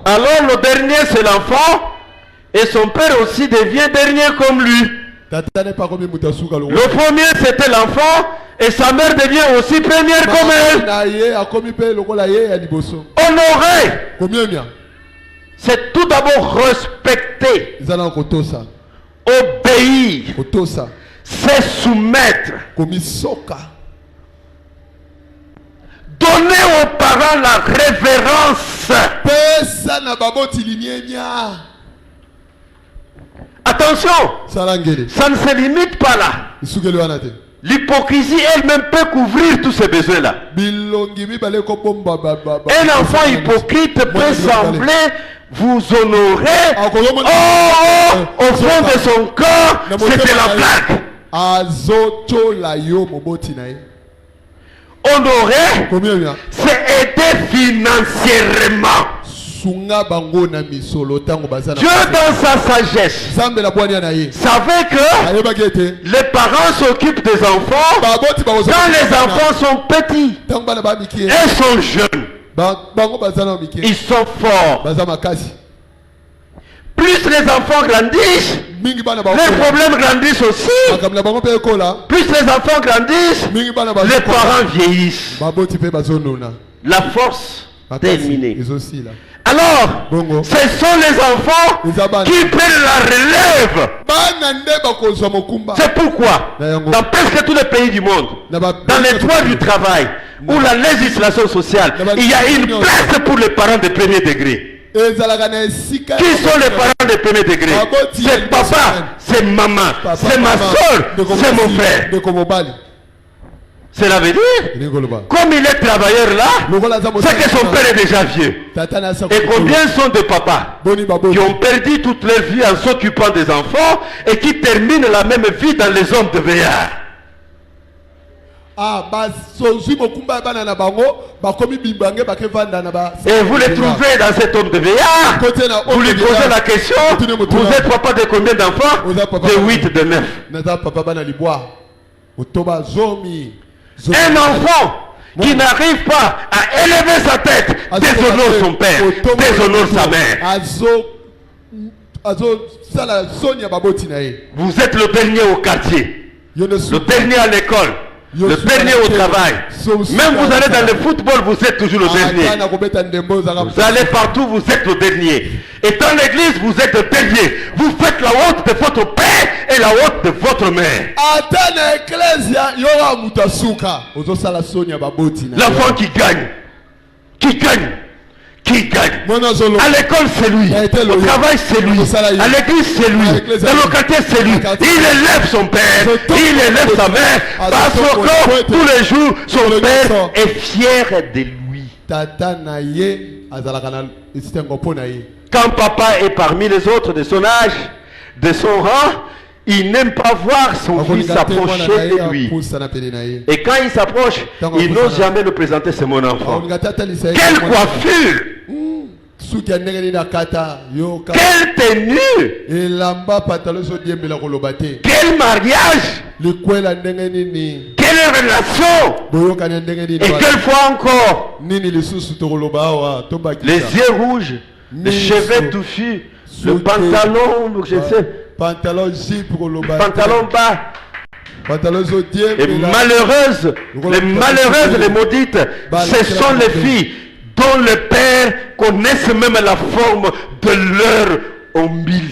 Alors le dernier c'est l'enfant. Et son père aussi devient dernier comme lui. Le premier c'était l'enfant et sa mère devient aussi première comme elle. Honorer, c'est tout d'abord respecter. Obéir, c'est soumettre. Donner aux parents la révérence. Attention, ça ne se limite pas là. L'hypocrisie elle-même peut couvrir tous ces besoins-là. Un enfant hypocrite peut sembler vous honorer. Au fond de son corps, c'était la blague. Honorer, c'est aider financièrement. Dieu dans sa sagesse savait que les parents s'occupent des enfants quand les enfants sont petits et sont jeunes. Ils sont forts. Plus les enfants grandissent, les problèmes grandissent aussi. Plus les enfants grandissent, les parents vieillissent. La force terminée. Alors, ce sont les enfants qui prennent la relève. C'est pourquoi, dans presque tous les pays du monde, dans les droits du travail ou la législation sociale, il y a une place pour les parents de premier degré. Qui sont les parents de premier degré? C'est papa, c'est maman, c'est ma soeur, c'est mon frère. Cela veut dire, comme il est travailleur là, c'est que son père est déjà vieux. Et combien sont de papas qui ont perdu toute leur vie en s'occupant des enfants et qui terminent la même vie dans les hommes de veillard? Et vous les trouvez dans cet homme de veillard. Vous lui posez la question, vous êtes papa de combien d'enfants? De 8, de 9. Un enfant qui n'arrive pas à élever sa tête déshonore son père, déshonore sa mère. Vous êtes le dernier au quartier, le dernier à l'école, le dernier au travail. Même vous allez dans le football, vous êtes toujours le dernier. Vous allez partout, vous êtes le dernier. Et dans l'église, vous êtes le dernier. Vous faites la honte de votre père et la honte de votre mère. L'enfant qui gagne. Qui gagne. Qui gagne? À l'école, c'est lui. Au travail, c'est lui. À l'église, c'est lui. Dans le quartier, c'est lui. Il élève son père. Il élève sa mère. Parce que tous les jours, son père est fier de lui. Quand papa est parmi les autres de son âge, de son rang, il n'aime pas voir son fils s'approcher de lui. Et quand il s'approche, il n'ose jamais le présenter, c'est mon enfant. Quelle coiffure! Quelle tenue! Quel mariage! Quelle relation! Et quelle fois encore? Les yeux rouges, les cheveux touffus, le pantalon, je sais. Pantalon bas. Et malheureuses, les maudites, ce sont les filles dont les pères connaissent même la forme de leur ombil.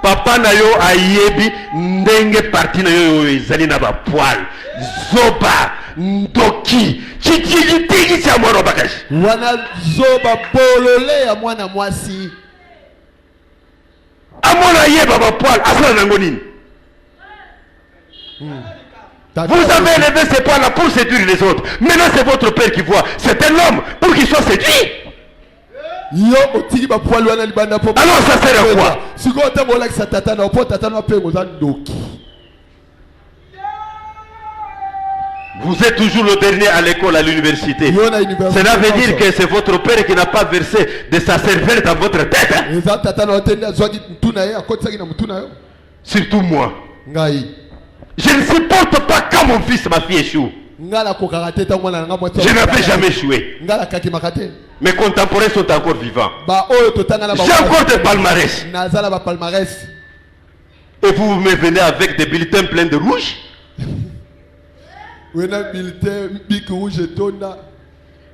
Papa na yo ayebi ndenge parti na yo ezali na ba poil zoba ndoki chikilitiki cha mwana bakashi wana zoba bolole ya mwana mwasi amona yeba ba poil asala nango nini? Vous avez élevé ces poils là pour séduire les autres. Maintenant c'est votre père qui voit. C'est un homme pour qu'il soit séduit. Alors ça sert à quoi? Vous êtes toujours le dernier à l'école, à l'université. Cela veut dire que c'est votre père qui n'a pas versé de sa cervelle dans votre tête. Surtout moi. Je ne supporte pas quand mon fils, ma fille échoue. Je n'avais jamais échoué. Mes contemporains sont encore vivants. J'ai encore des palmarès. Et vous me venez avec des bulletins pleins de rouge?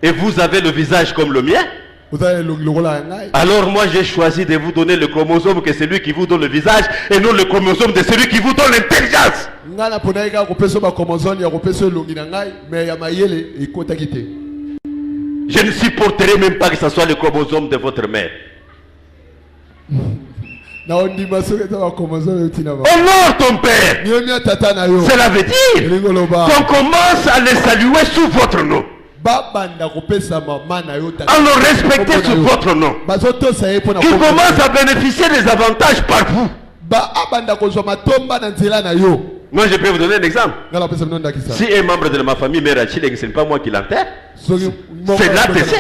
Et vous avez le visage comme le mien? Alors moi j'ai choisi de vous donner le chromosome que celui qui vous donne le visage et non le chromosome de celui qui vous donne l'intelligence. Je ne supporterai même pas que ce soit le chromosome de votre mère. Honore ton père. Cela veut dire qu'on commence à les saluer sous votre nom. Alors respectez sous votre nom. Qui commence à bénéficier des avantages par vous. Moi je peux vous donner un exemple. Si un membre de ma famille meurt à Chileng, ce n'est pas moi qui l'enterre. C'est l'ATC.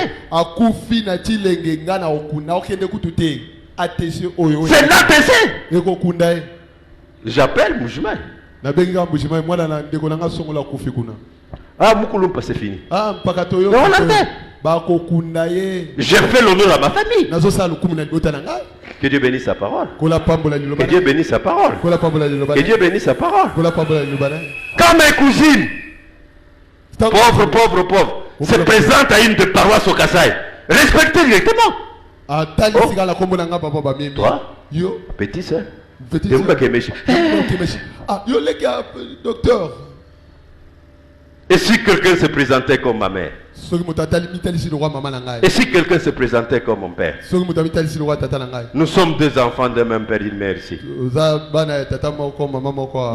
C'est l'ATC. J'appelle Moujima. Ah, Moukoulumpa, c'est fini. J'ai fait l'honneur à ma famille. Que Dieu bénisse sa parole. Que Dieu bénisse sa parole. Que Dieu bénisse sa parole. Quand mes cousines, pauvres, se présentent à une des paroisses au Kassai, respectez directement. Oh. Toi, petit soeur. Ah, yo les gars, docteur. Et si quelqu'un se présentait comme ma mère? Et si quelqu'un se présentait comme mon père? Nous sommes deux enfants d'un même père et d'une mère ici.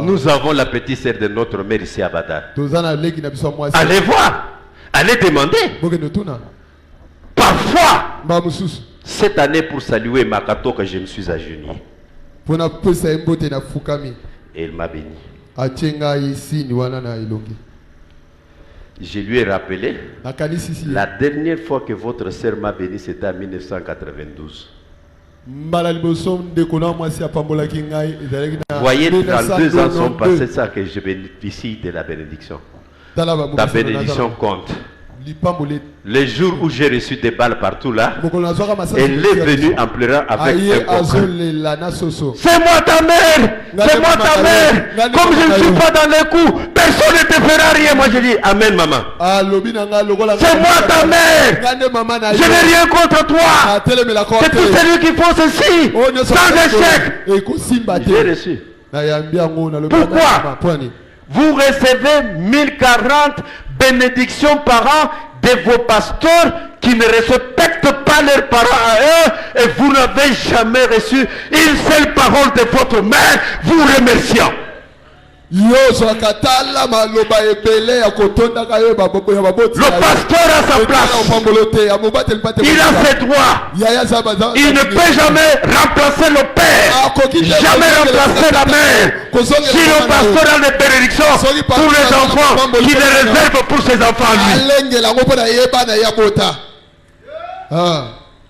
Nous avons la petite sœur de notre mère ici à Badar. Allez voir. Allez demander. Parfois, cette année pour saluer Makato que je me suis agenouillé. Et il m'a béni. Je lui ai rappelé, la dernière fois que votre sœur m'a béni, c'était en 1992. Voyez, 32 ans sont passés ça que je bénéficie de la bénédiction. Ta bénédiction compte. Les jours où j'ai reçu des balles partout là, elle est venue en pleurant avec un coquin. C'est moi ta mère! C'est moi ta mère! Comme je ne suis pas dans les coups, personne ne te fera rien. Moi je dis Amen maman. C'est moi ta mère! Je n'ai rien contre toi! C'est tous celui qui font ceci! Sans échec! J'ai reçu. Pourquoi? Vous recevez 1040 bénédictions par an de vos pasteurs qui ne respectent pas leurs parents à eux et vous n'avez jamais reçu une seule parole de votre mère vous remerciant. Le pasteur a sa place. Il a ses droits. Il ne peut jamais remplacer le père. Jamais remplacer la mère. Si le pasteur a des bénédictions pour les enfants, il les réserve pour ses enfants lui.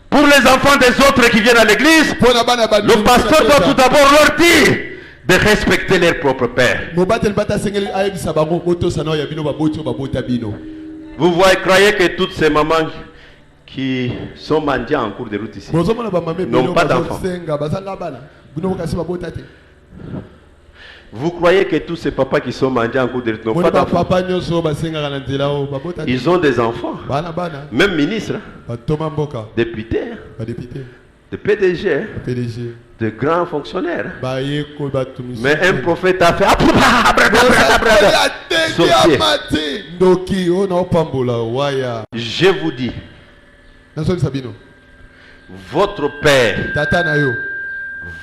Pour les enfants des autres qui viennent à l'église, le pasteur doit tout d'abord leur dire de respecter leur propre père. Vous voyez, croyez que toutes ces mamans qui sont mendiants en cours de route ici n'ont pas d'enfants. Vous croyez que tous ces papas qui sont mendiants en cours de route n'ont pas d'enfants? Ils ont des enfants. Même ministres, députés, de PDG, de grands fonctionnaires. Mais un prophète a fait je vous dis, votre père,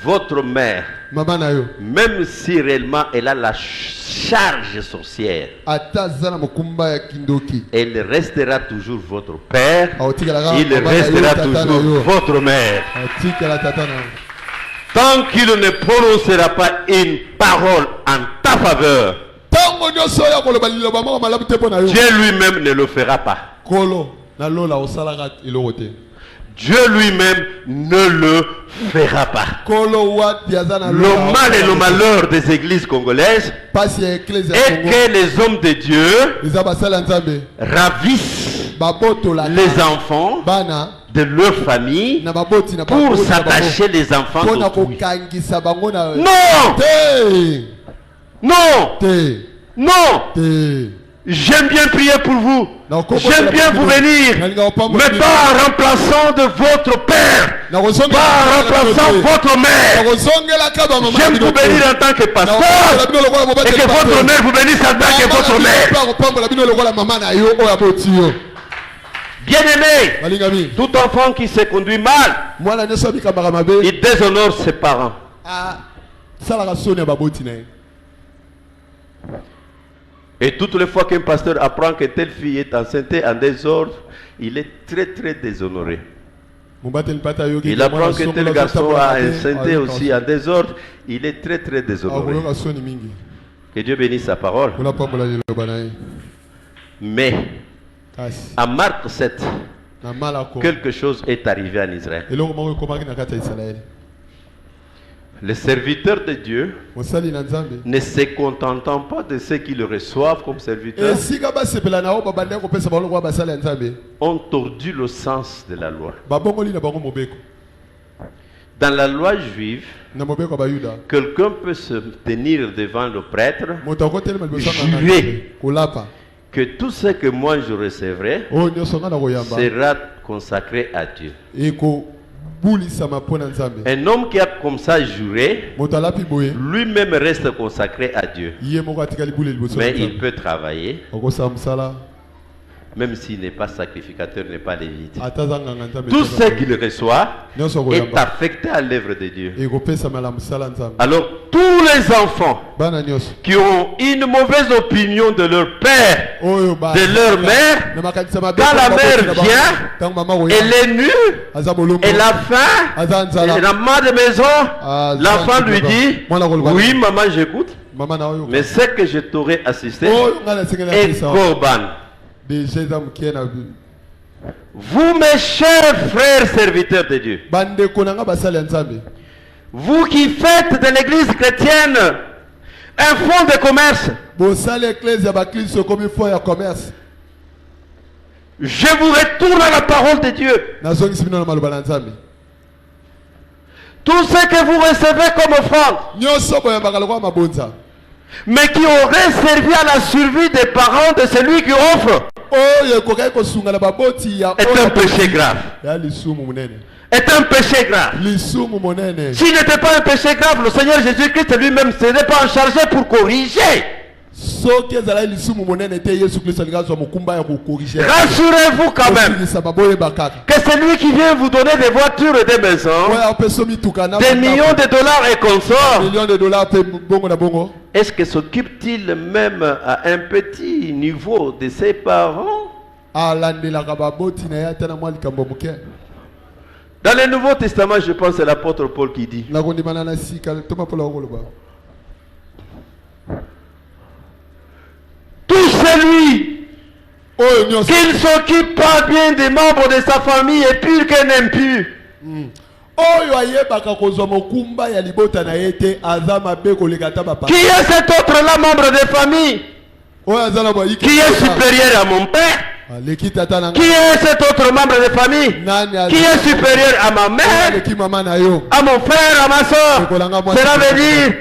votre mère, même si réellement elle a la charge sorcière, elle restera toujours votre père, il restera toujours votre mère. Tant qu'il ne prononcera pas une parole en ta faveur, Dieu lui-même ne le fera pas. Dieu lui-même ne le fera pas. Le mal et le malheur des églises congolaises est que les hommes de Dieu ravissent les enfants de leur famille pour s'attacher les enfants d'autrui. Non! J'aime bien prier pour vous. J'aime bien vous bénir. Mais pas en remplaçant de votre père. Pas en remplaçant votre mère. J'aime vous bénir en tant que pasteur. Et que votre mère vous bénisse en tant que votre mère. Bien-aimé, tout enfant qui se conduit mal, il déshonore ses parents. Et toutes les fois qu'un pasteur apprend que telle fille est enceinte en désordre, il est très très déshonoré. Il apprend que tel garçon a enceinte aussi en désordre, il est très très déshonoré. Que Dieu bénisse sa parole. Mais à Marc 7, quelque chose est arrivé en Israël. Les serviteurs de Dieu, ne se contentant pas de ceux qui le reçoivent comme serviteurs, ont tordu le sens de la loi. Dans la loi juive, quelqu'un peut se tenir devant le prêtre, jurer que tout ce que moi je recevrai sera consacré à Dieu. Un homme qui a comme ça juré, lui-même reste consacré à Dieu. Mais il peut travailler, même s'il n'est pas sacrificateur, n'est pas lévite. Tout ce qu'il reçoit est affecté à l'œuvre de Dieu. Alors, tous les enfants qui ont une mauvaise opinion de leur père, de leur mère, quand la mère vient, elle est nue, elle a faim, elle a mal de maison, l'enfant lui dit, oui maman j'écoute, mais ce que je t'aurais assisté est Corban. Vous, mes chers frères serviteurs de Dieu, vous qui faites de l'église chrétienne un fonds de commerce, je vous retourne à la parole de Dieu. Tout ce que vous recevez comme offrande, mais qui aurait servi à la survie des parents de celui qui offre, est un péché grave. Est un péché grave. S'il n'était pas un péché grave, le Seigneur Jésus-Christ lui-même ne serait pas en charge pour corriger. Rassurez-vous quand même que celui qui vient vous donner des voitures et des maisons, des millions de dollars et consorts, est-ce que s'occupe-t-il même à un petit niveau de ses parents? Dans le Nouveau Testament, je pense que c'est l'apôtre Paul qui dit, tout celui qui ne s'occupe pas bien des membres de sa famille est pur qu'un impur. Qui est cet autre-là, membre de famille, qui est supérieur à mon père? Qui est cet autre membre de famille qui est supérieur à ma mère, à mon frère, à ma soeur? Cela veut dire,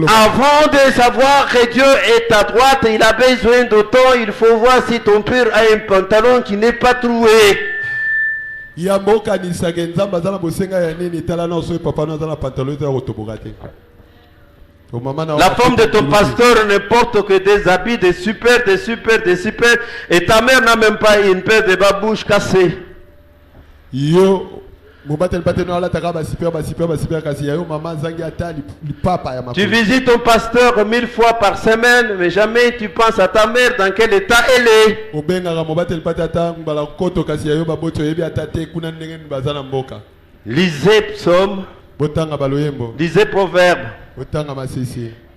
avant de savoir que Dieu est à droite, il a besoin de temps. Il faut voir si ton père a un pantalon qui n'est pas troué. La femme de ton pasteur ne porte que des habits de super, et ta mère n'a même pas une paire de babouches cassées. Tu visites ton pasteur 1000 fois par semaine, mais jamais tu penses à ta mère, dans quel état elle est. Lisez Psaume, lisez Proverbes.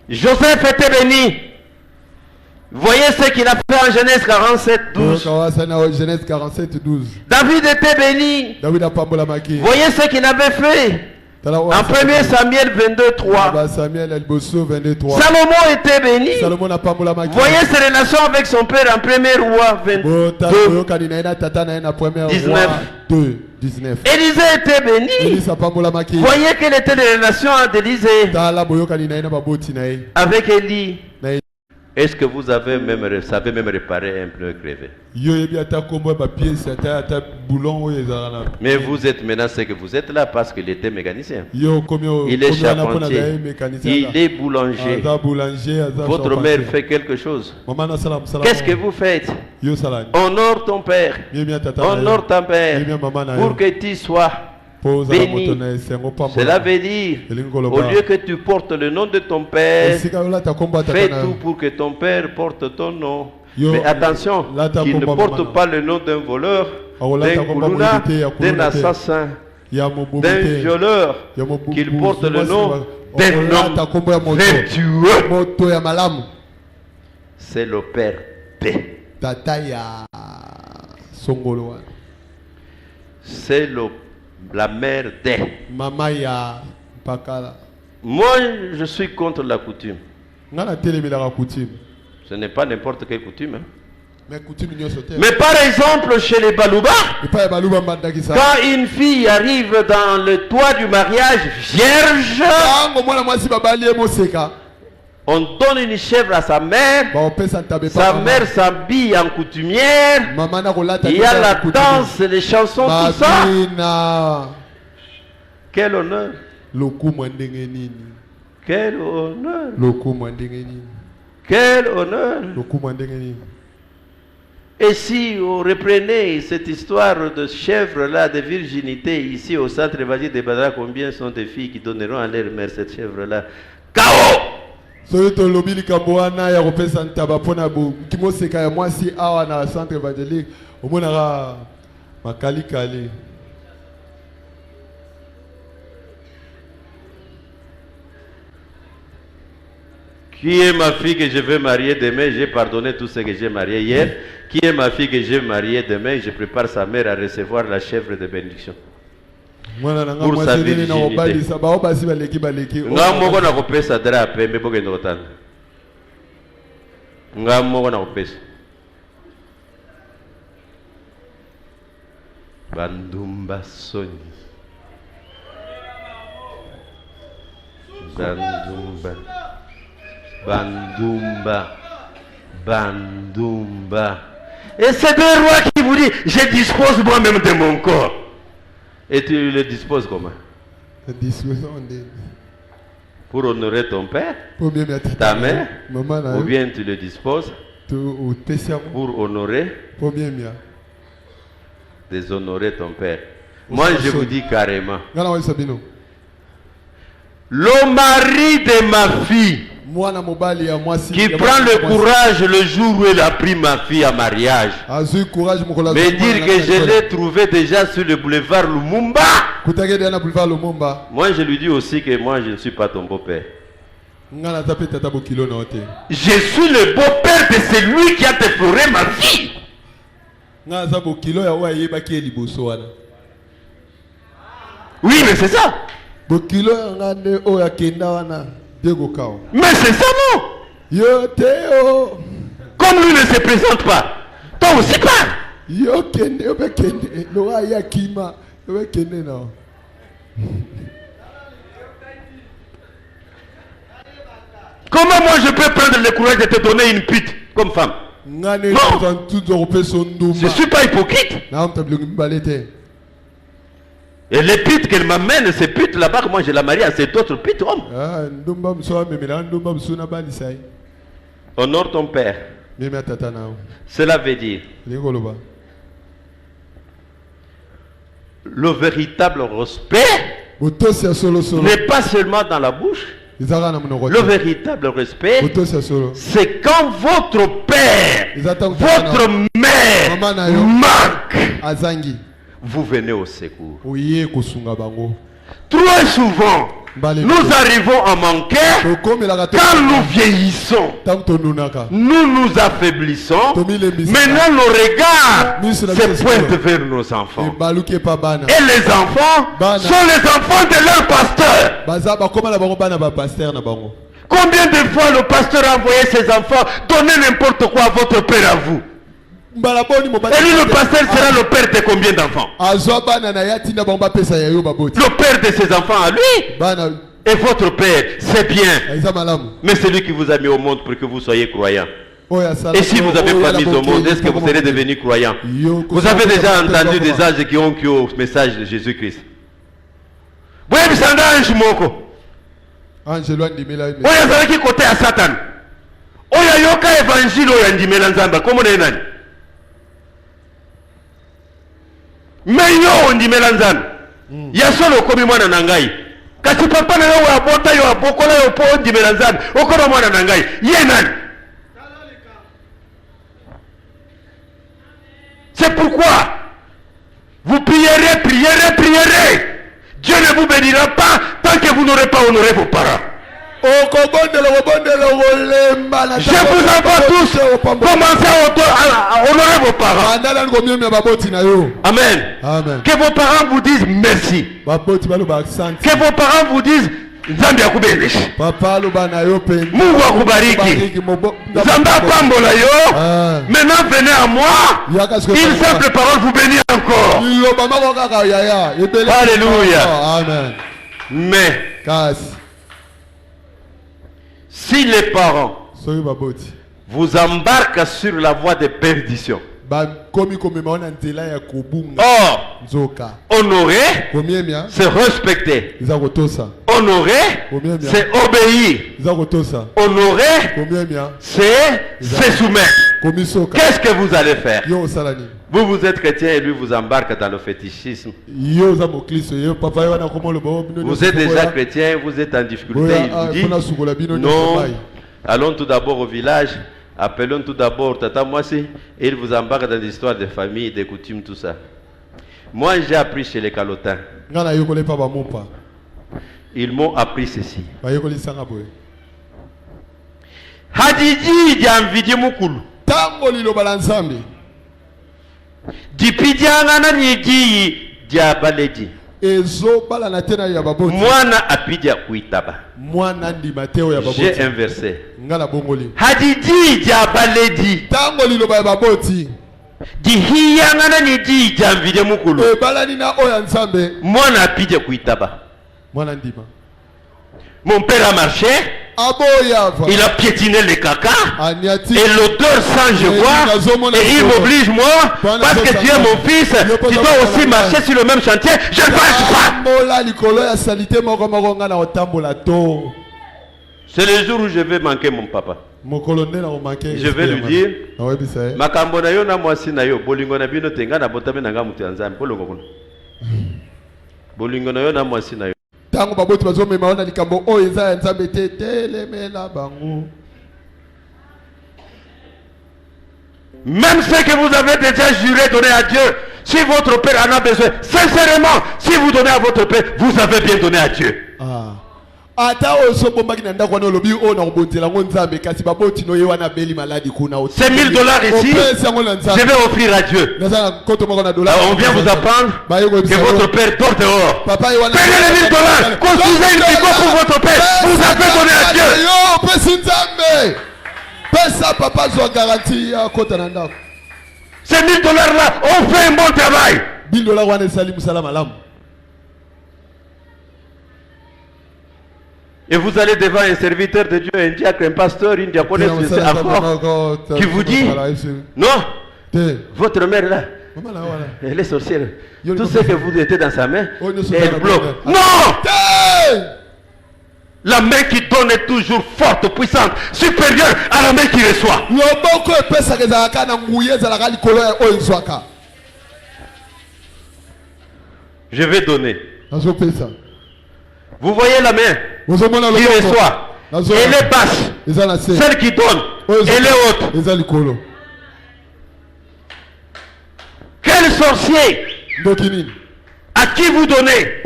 Joseph était béni. Voyez ce qu'il a fait en Genèse 47, 12. David était béni. Voyez ce qu'il avait fait en 1 Samuel 22, 3. Salomon était béni. Voyez ses relations avec son père en 1 Roi 19. Élisée était béni. Voyez quelle était les relations d'Élisée avec Élie. Est-ce que vous savez même réparer un pneu crevé? Mais vous êtes maintenant ce que vous êtes là parce qu'il était mécanicien. Il est charpentier. Il est boulanger. Votre mère fait quelque chose. Qu'est-ce que vous faites? Honore ton père. Honore ta mère pour que tu sois béni. Cela veut dire, au lieu que tu portes le nom de ton père, fais tout pour que ton père porte ton nom. Mais attention, qu'il ne porte pas le nom d'un voleur, d'un koulouna, d'un assassin, d'un violeur, qu'il porte le nom d'un homme vertueux. C'est le père paix. C'est la mère des. Moi, je suis contre la coutume. Ce n'est pas n'importe quelle coutume. Mais par exemple, chez les Balouba, quand une fille arrive dans le toit du mariage vierge, on donne une chèvre à sa mère. Sa mère s'habille en coutumière. Il y a la danse, les chansons, tout ça. Quel honneur. Quel honneur. Quel honneur. Et si vous reprenez cette histoire de chèvre-là, de virginité, ici au centre évangélique de Badara, combien sont des filles qui donneront à leur mère cette chèvre-là? K.O. Qui est ma fille que je veux marier demain? J'ai pardonné tout ce que j'ai marié hier. Qui est ma fille que je veux marier demain? Je prépare sa mère à recevoir la chèvre de bénédiction. Pour sa virginité. Bandumba Soni. Bandumba. Bandumba. Bandumba. Et c'est le roi qui vous dit, je dispose moi-même de mon corps. Et tu le disposes comment? Pour honorer ton père, ta mère, ou bien tu le disposes pour honorer, déshonorer ton père. Moi je vous dis carrément, le mari de ma fille qui prend le courage le jour où il a pris ma fille à mariage, me dire que je l'ai trouvé déjà sur le boulevard Lumumba. Moi je lui dis aussi que moi je ne suis pas ton beau-père. Je suis le beau-père de celui qui a déploré ma fille. Oui, mais c'est ça. Mais c'est ça, non? Comme lui ne se présente pas, toi aussi pas. Comment moi je peux prendre le courage de te donner une pute comme femme? Non, je ne suis pas hypocrite. Et les putes qu'elle m'amène, ces putes là-bas, moi je la marie à cet autre pute homme. Honore ton père. Cela veut dire le véritable respect n'est pas seulement dans la bouche. Le véritable respect, c'est quand votre père, votre mère manque, vous venez au secours. Trop souvent, nous arrivons à manquer quand nous vieillissons. Nous nous affaiblissons. Maintenant, nos regards se pointent vers nos enfants. Et les enfants sont les enfants de leur pasteur. Combien de fois le pasteur a envoyé ses enfants donner n'importe quoi à votre père à vous? Et lui, le pasteur sera le père de combien d'enfants? Le père de ses enfants à lui. Et votre père, c'est bien. Mais c'est lui qui vous a mis au monde pour que vous soyez croyants. Et si vous n'avez pas mis au monde, est-ce que vous serez devenus croyants? Vous avez déjà entendu des âges qui ont cru au message de Jésus-Christ. Vous avez vu ange moko. Oya zalaki côté à Satan. Oya yoka évangile oya ndimela nzamba. Comment on est? Mais yo ondimela nzambe ya solo komi mwana na ngai kasi papa na yo abota yo abokola yo po ondimela nzambe okona mwana na ngai ye nani? C'est pourquoi vous prierez, prierez, prierez. Dieu ne vous bénira pas tant que vous n'aurez pas honoré vos parents. Je vous envoie tous commencez à honorer vos parents. Amen. Amen. Que vos parents vous disent merci. Que vos parents vous disent Nzambi akubendesha. Mungu akubariki. Nzambi apambola yo. Maintenant venez à moi. Une simple parole vous bénit encore. Alléluia. Amen. Mais si les parents vous embarquent sur la voie de perdition, Or, honorer, c'est respecter. Honorer, c'est obéir. Honorer, c'est se soumettre. Qu'est-ce que vous allez faire? Vous êtes chrétien et lui vous embarque dans le fétichisme. Vous êtes déjà chrétien, vous êtes en difficulté. Il vous dit non, allons tout d'abord au village. Appelons tout d'abord Tata Mwasi et il vous embarque dans des histoires de famille, des coutumes, tout ça. Moi, j'ai appris chez les Calotins. Ils m'ont appris ceci. Hadiji Djamvidi Mukulu. Tango lilo balansambi. Dipidjanga na niji Diabaledi. Mwana apidja kuitaba. J'ai un verset. Hadidi Diabaledi. Tango lilo baboti. Dihiyanga na niji Djamvidi Mukulu. Balanina oya nsambe. Mwana apidja kuitaba. Mwana ndima. Mon père a marché. Il a piétiné les caca. Et l'odeur sent, je vois. Et il m'oblige, moi, parce que tu es mon fils, tu dois aussi marcher sur le même chantier. Je ne marche pas. C'est le jour où je vais manquer mon papa. Je vais lui dire, Makambo na yo na mwasi na yo, bolingo na bino tenga na botame na nga mutu ya nzambe. Bolingo na yo na mwasi na yo. Même ce que vous avez déjà juré donner à Dieu, si votre père en a besoin, sincèrement, si vous donnez à votre père, vous avez bien donné à Dieu. C'est 1000 $ ici, je vais offrir à Dieu. On vient vous apprendre que votre père dort dehors. Prenez les 1000 $, construisez une maison pour votre père, vous avez donné à Dieu. Ces 1000 $ là, on fait un bon travail. Et vous allez devant un serviteur de Dieu, un diacre, un pasteur, une diaconesse, qui vous dit, non, votre mère là, elle est sorcière. Tout ce que vous êtes dans sa main, elle bloque. Non! La main qui donne est toujours forte, puissante, supérieure à la main qui reçoit. Je vais donner. Vous voyez la main qui reçoit. Elle est basse. Celle qui donne, elle est haute. Quel sorcier à qui vous donnez,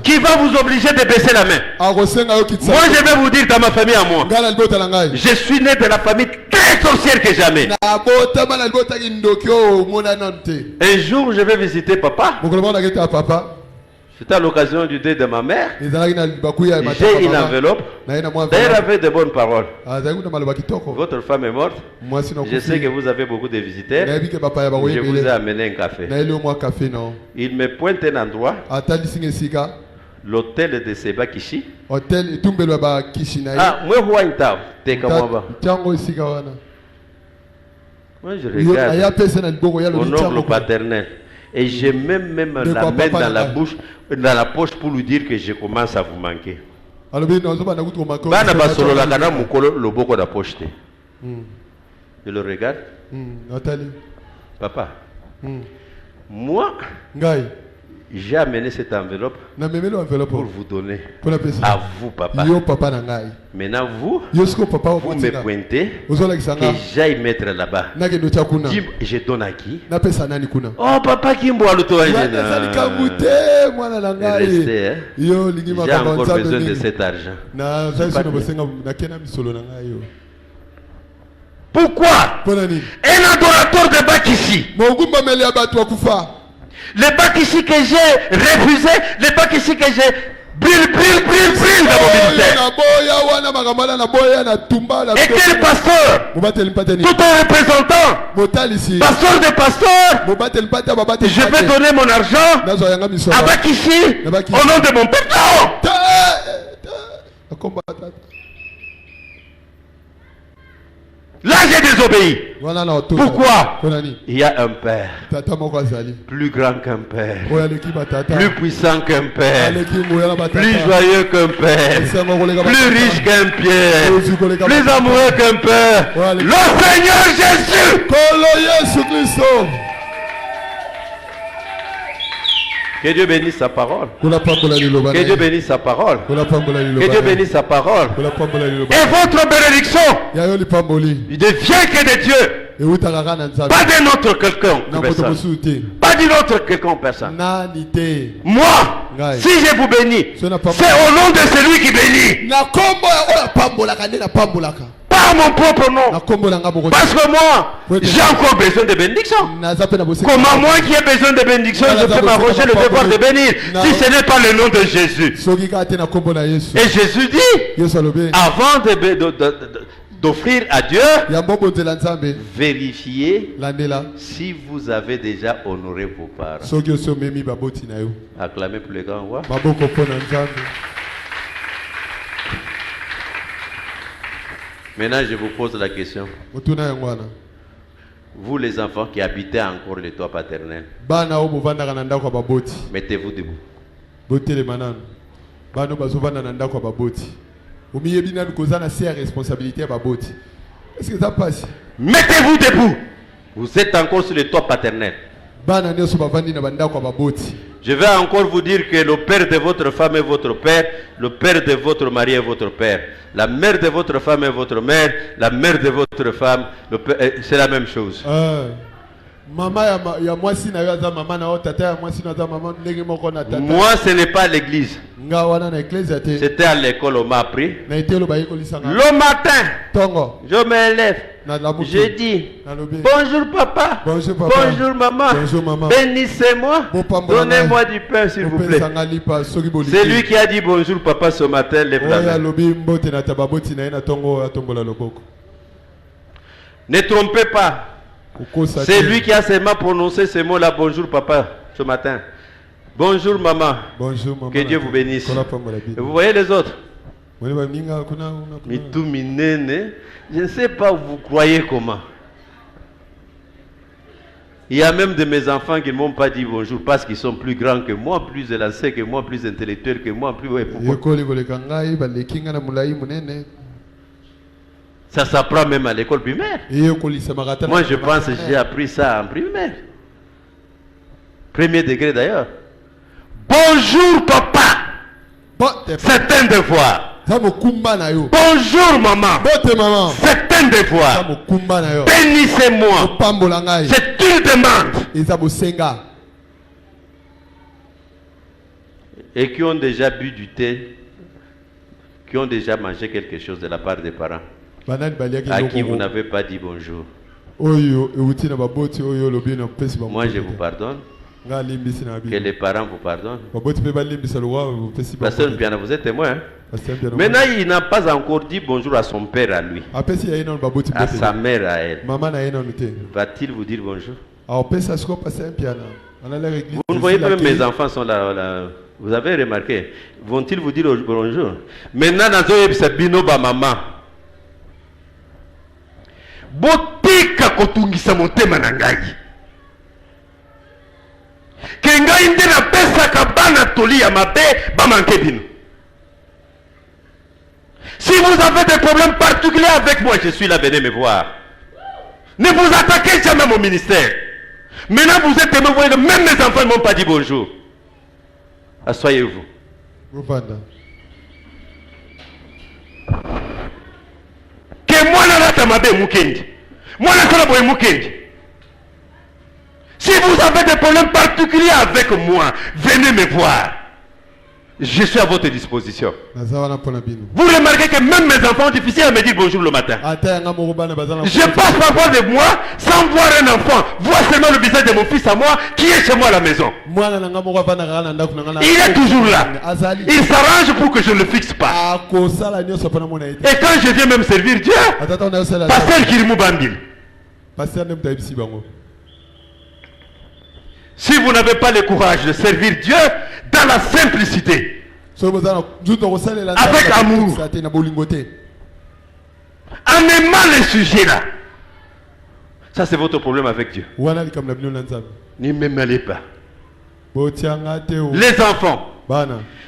qui va vous obliger de baisser la main? Moi je vais vous dire dans ma famille à moi, je suis né de la famille très sorcière que jamais. Un jour je vais visiter papa. C'était à l'occasion du deuil de ma mère. J'ai une enveloppe. D'ailleurs, avait de bonnes paroles. Votre femme est morte. Je sais que vous avez beaucoup de visiteurs. Je vous ai amené un café. Il me pointe un endroit. L'hôtel de Seba Kishi. Ah, moi, je regarde mon oncle paternel. Et j'ai même la main dans la bouche, dans la poche pour lui dire que je commence à vous manquer. Je le regarde. Papa, moi, j'ai amené cette enveloppe pour vous donner à vous, papa. Maintenant, vous me pointez que j'aille mettre là-bas. Je donne à qui? Oh, papa, qui m'a restez, hein? J'ai encore besoin de cet argent. Pourquoi? Un adorateur de Bakishi. Les bacs ici que j'ai refusé, les bacs ici que j'ai brille dans mon ministère. Et quel pasteur? Tout un représentant. Pasteur de pasteur. Je vais donner mon argent à Bakishi au nom de mon père. Là j'ai désobéi. Pourquoi? Il y a un Père plus grand qu'un Père, plus puissant qu'un Père, plus joyeux qu'un Père, plus riche qu'un Pierre, plus amoureux qu'un Père, le Seigneur Jésus. Que Dieu bénisse sa parole. Que Dieu bénisse sa parole. Que Dieu bénisse sa parole. Et votre bénédiction ne vient que de Dieu. Pas d'un autre quelqu'un. Pas d'une autre quelqu'un personne. Moi, si je vous bénis, c'est au nom de celui qui bénit. Pas mon propre nom. Parce que moi, j'ai encore besoin de bénédiction. Comment moi qui ai besoin de bénédiction, je peux m'arroger le devoir de bénir si ce n'est pas le nom de Jésus. Et Jésus dit, avant d'offrir à Dieu, vérifiez si vous avez déjà honoré vos parents. Acclamez pour le grand roi. Maintenant, je vous pose la question. Vous les enfants qui habitez encore le toit paternel, mettez-vous debout. Mettez-vous debout. Vous êtes encore sur le toit paternel. Je vais encore vous dire que le père de votre femme est votre père, le père de votre mari est votre père, la mère de votre femme est votre mère, la mère de votre femme, c'est la même chose. Moi, ce n'est pas l'église. C'était à l'école, on m'a appris. Le matin, je me lève. Je dis bonjour papa, bonjour maman, bénissez-moi, donnez-moi du pain s'il vous plaît. C'est lui qui a dit bonjour papa ce matin, lève la main. Ne trompez pas. C'est lui qui a seulement prononcé ce mot-là, bonjour papa, ce matin. Bonjour maman. Bonjour maman. Que Dieu vous bénisse. Et vous voyez les autres? Mitou minene. Je ne sais pas, vous croyez comment. Il y a même de mes enfants qui ne m'ont pas dit bonjour parce qu'ils sont plus grands que moi, plus élancés que moi, plus intellectuels que moi, plus... Ouais, ça s'apprend même à l'école primaire. Moi, je pense que j'ai appris ça en primaire. Premier degré d'ailleurs. Bonjour papa. C'est un devoir. Bonjour maman. C'est un devoir. Bénissez-moi. C'est une demande. Et qui ont déjà bu du thé, qui ont déjà mangé quelque chose de la part des parents, à qui vous n'avez pas dit bonjour. Moi, je vous pardonne. Que les parents vous pardonnent. Pasteur Mpiana, vous êtes témoin. Maintenant, il n'a pas encore dit bonjour à son père à lui, à sa mère à elle. Va-t-il vous dire bonjour? Vous ne voyez pas, même mes enfants sont là. Vous avez remarqué? Vont-ils vous dire bonjour? Maintenant, dans maman. Botika kotungisa motema na ngai. Kenga inde na pesa kabana toli ya mabe ba manke bino. Si vous avez des problèmes particuliers avec moi, je suis là, venez me voir. Ne vous attaquez jamais à mon ministère. Maintenant vous êtes témoin, vous voyez que même mes enfants ne m'ont pas dit bonjour. Asseyez-vous. Que moi n'a mabe mukendi. Moi n'a pas mukendi. Si vous avez des problèmes particuliers avec moi, venez me voir. Je suis à votre disposition. Vous remarquez que même mes enfants ont difficile à me dire bonjour le matin. Je passe parfois de moi sans voir un enfant. Voir seulement le visage de mon fils à moi qui est chez moi à la maison. Il est toujours là. Il s'arrange pour que je ne le fixe pas. Et quand je viens même servir Dieu, Pasteur Kirimou Bambil. Si vous n'avez pas le courage de servir Dieu dans la simplicité, avec amour, en aimant les sujets là, Ça, c'est votre problème avec Dieu. Ne me mêlez pas. Les enfants,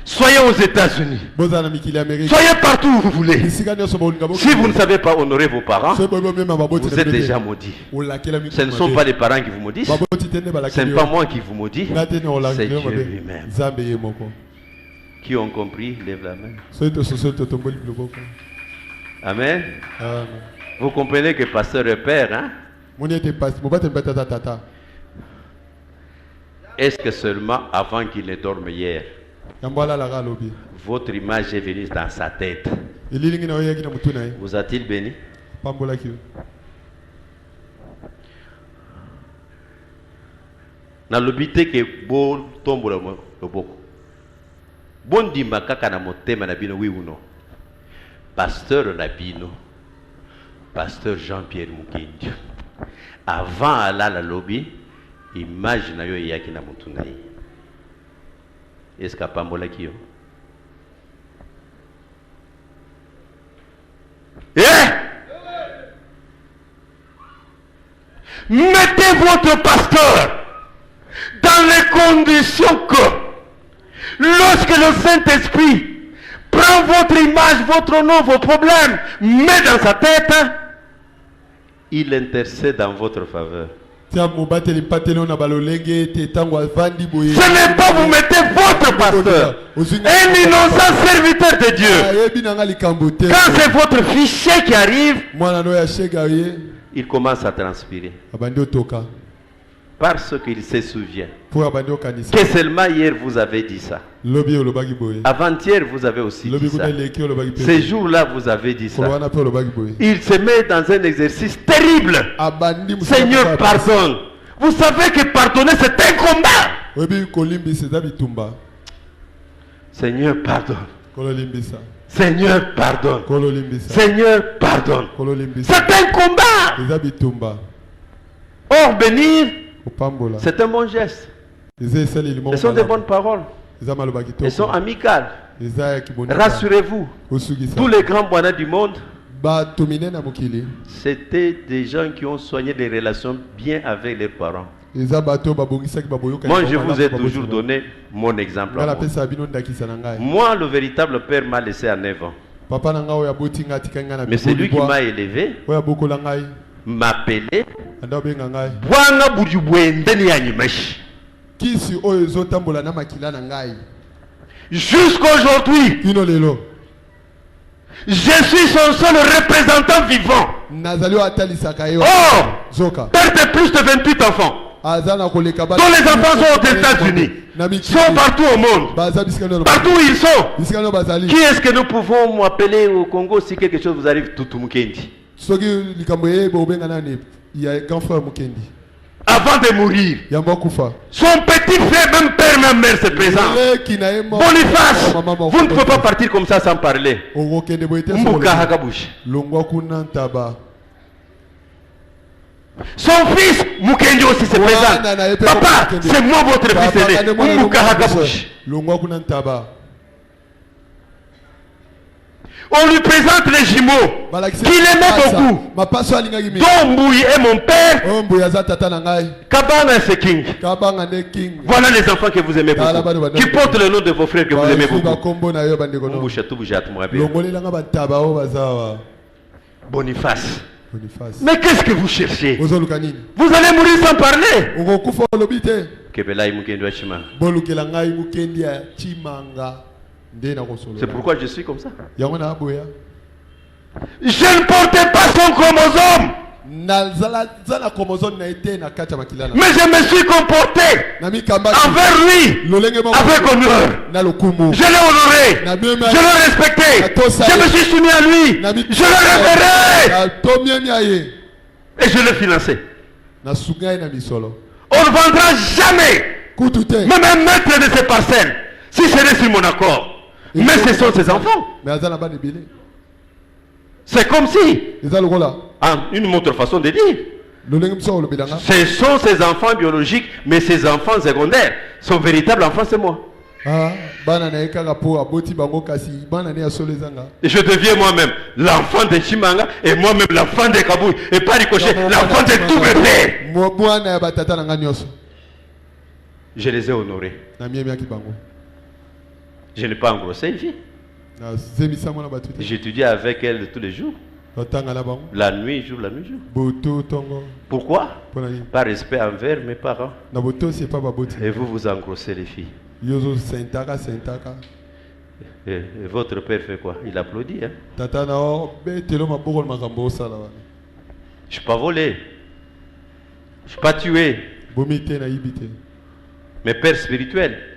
soyez aux États-Unis. Soyez partout où vous voulez. Si vous ne savez pas honorer vos parents, vous êtes déjà maudits. Ce ne sont pas les parents qui vous maudissent. Ce n'est pas moi qui vous maudis. C'est Dieu lui-même. Qui ont compris, lève la main. Amen. Vous comprenez que pasteur est père, hein? Est-ce que seulement avant qu'il ne dorme hier, votre image est venue dans sa tête? Vous a-t-il béni? Na lobité que bon tombe le boko. Bon dimba kaka na motema na bino oui ou non? Pasteur Nabino, pasteur Jean-Pierre Mukendi. Avant ala la lobby, image na yo yaki na mutu na ye. Est-ce que pambola ki yo? Mettez votre pasteur dans les conditions que lorsque le Saint-Esprit prend votre image, votre nom, vos problèmes, met dans sa tête, il intercède en votre faveur. Ce n'est pas vous mettez votre pasteur, un innocent serviteur de Dieu. Quand c'est votre fichier qui arrive, il commence à transpirer. Parce qu'il se souvient que seulement hier vous avez dit ça. Avant-hier vous avez aussi dit ça. Ces jours-là vous avez dit ça. Il se met dans un exercice terrible. Seigneur, pardonne. Vous savez que pardonner c'est un combat. Seigneur, pardonne. Seigneur, pardonne. Seigneur, pardonne. C'est un combat. Or, bénir, c'est un bon geste. Ce sont des bonnes paroles. Elles sont amicales. Rassurez-vous, tous les grands bois du monde, c'était des gens qui ont soigné des relations bien avec leurs parents. Moi, je vous ai toujours donné mon exemple. Moi, le véritable père m'a laissé à 9 ans. Mais c'est lui qui m'a élevé, m'a appelé. Jusqu'aujourd'hui, je suis son seul représentant vivant. Oh, père de plus de 28 enfants. Dont les enfants sont aux États-Unis, sont partout au monde, partout où ils sont. Qui est-ce que nous pouvons appeler au Congo si quelque chose vous arrive, Toutou Mukendi? Avant de mourir, son petit frère, même père, même mère se présente. Boniface, vous ne pouvez pas partir comme ça sans parler. Son fils, Mukendi aussi se présente. Papa, c'est moi votre fils aîné. On lui présente les jumeaux qu'il aimait beaucoup. Dont Mbouy est mon père. Kabanga c'est King. Voilà les enfants que vous aimez beaucoup. Qui portent le nom de vos frères que vous aimez beaucoup. Boniface. Mais qu'est-ce que vous cherchez? Vous allez mourir sans parler. C'est pourquoi je suis comme ça. Je ne portais pas son chromosome. Mais je me suis comporté envers lui avec honneur. Je l'ai honoré. Je l'ai respecté. Je me suis soumis à lui. Je le révérais. Et je l'ai financé. On ne vendra jamais même un mètre de ces parcelles si c'est sur mon accord. Mais ce sont ses enfants. C'est comme si, une autre façon de dire, ce sont ses enfants biologiques, mais ses enfants secondaires. Son véritable enfant, c'est moi. Je deviens moi-même l'enfant de Chimanga et moi-même l'enfant de Kabouy. Et pas ricochet, l'enfant de tous mes pères. Je les ai honorés. Je n'ai pas engrossé une fille. J'étudie avec elle tous les jours. La nuit, jour, la nuit, jour. Pourquoi? Par respect envers mes parents. Et vous, vous engrossez les filles. Et votre père fait quoi? Il applaudit. Hein? Je ne suis pas volé. Je ne suis pas tué. Mes pères spirituels.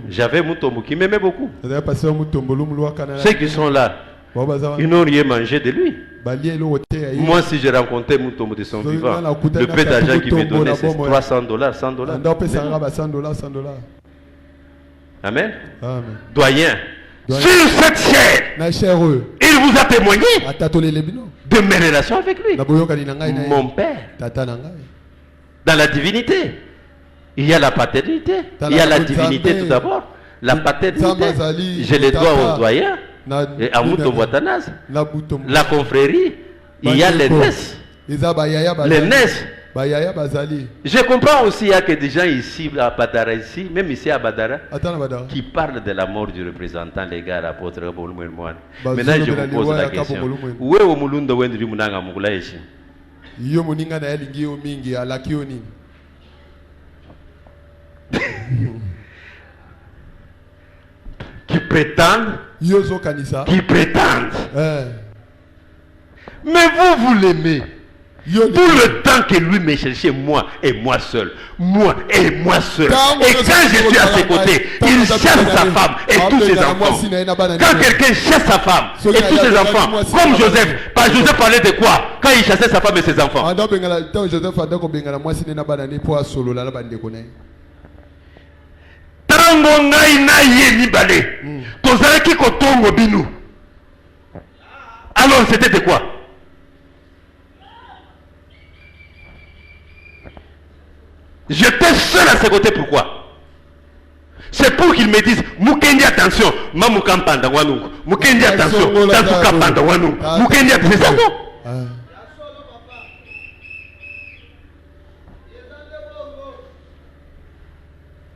J'avais Mutombo qui m'aimait beaucoup. Ceux qui sont là, ils n'ont rien mangé de lui. Moi, si j'ai rencontré Mutombo de son vivant, le peu d'argent qu'il me donnait, c'est $300, $100. Amen. Doyen, sur cette chair, il vous a témoigné de mes relations avec lui. Mon père, dans la divinité. Il y a la paternité, il y a la divinité tout d'abord. La paternité, je les dois au doyen et à Mutombo Athanase. La confrérie, il y a les NES. Les NES. Je comprends aussi qu'il y a que des gens ici, à Badara, ici, même ici à Badara, qui parlent de la mort du représentant légal, l'apôtre Boulmouen Moine. Maintenant, je vous pose la question. Où est le Mulundo Wendri Munanga Mugulaïchi? Qui prétendent, mais vous l'aimez tout le temps que lui me cherchait, moi et moi seul, moi et moi seul. Et quand je suis à ses côtés, il cherche sa femme et tous ses enfants. Quand quelqu'un cherche sa femme et tous ses enfants, comme Joseph, Joseph parlait de quoi quand il chassait sa femme et ses enfants? Alors c'était de quoi? J'étais seul à ses côtés, pourquoi? C'est pour qu'ils me disent Mukendi attention, Mamukampanda Wanung, Mukendi attention, Tantukampanda Wanung, Mukendi attention, c'est ça non?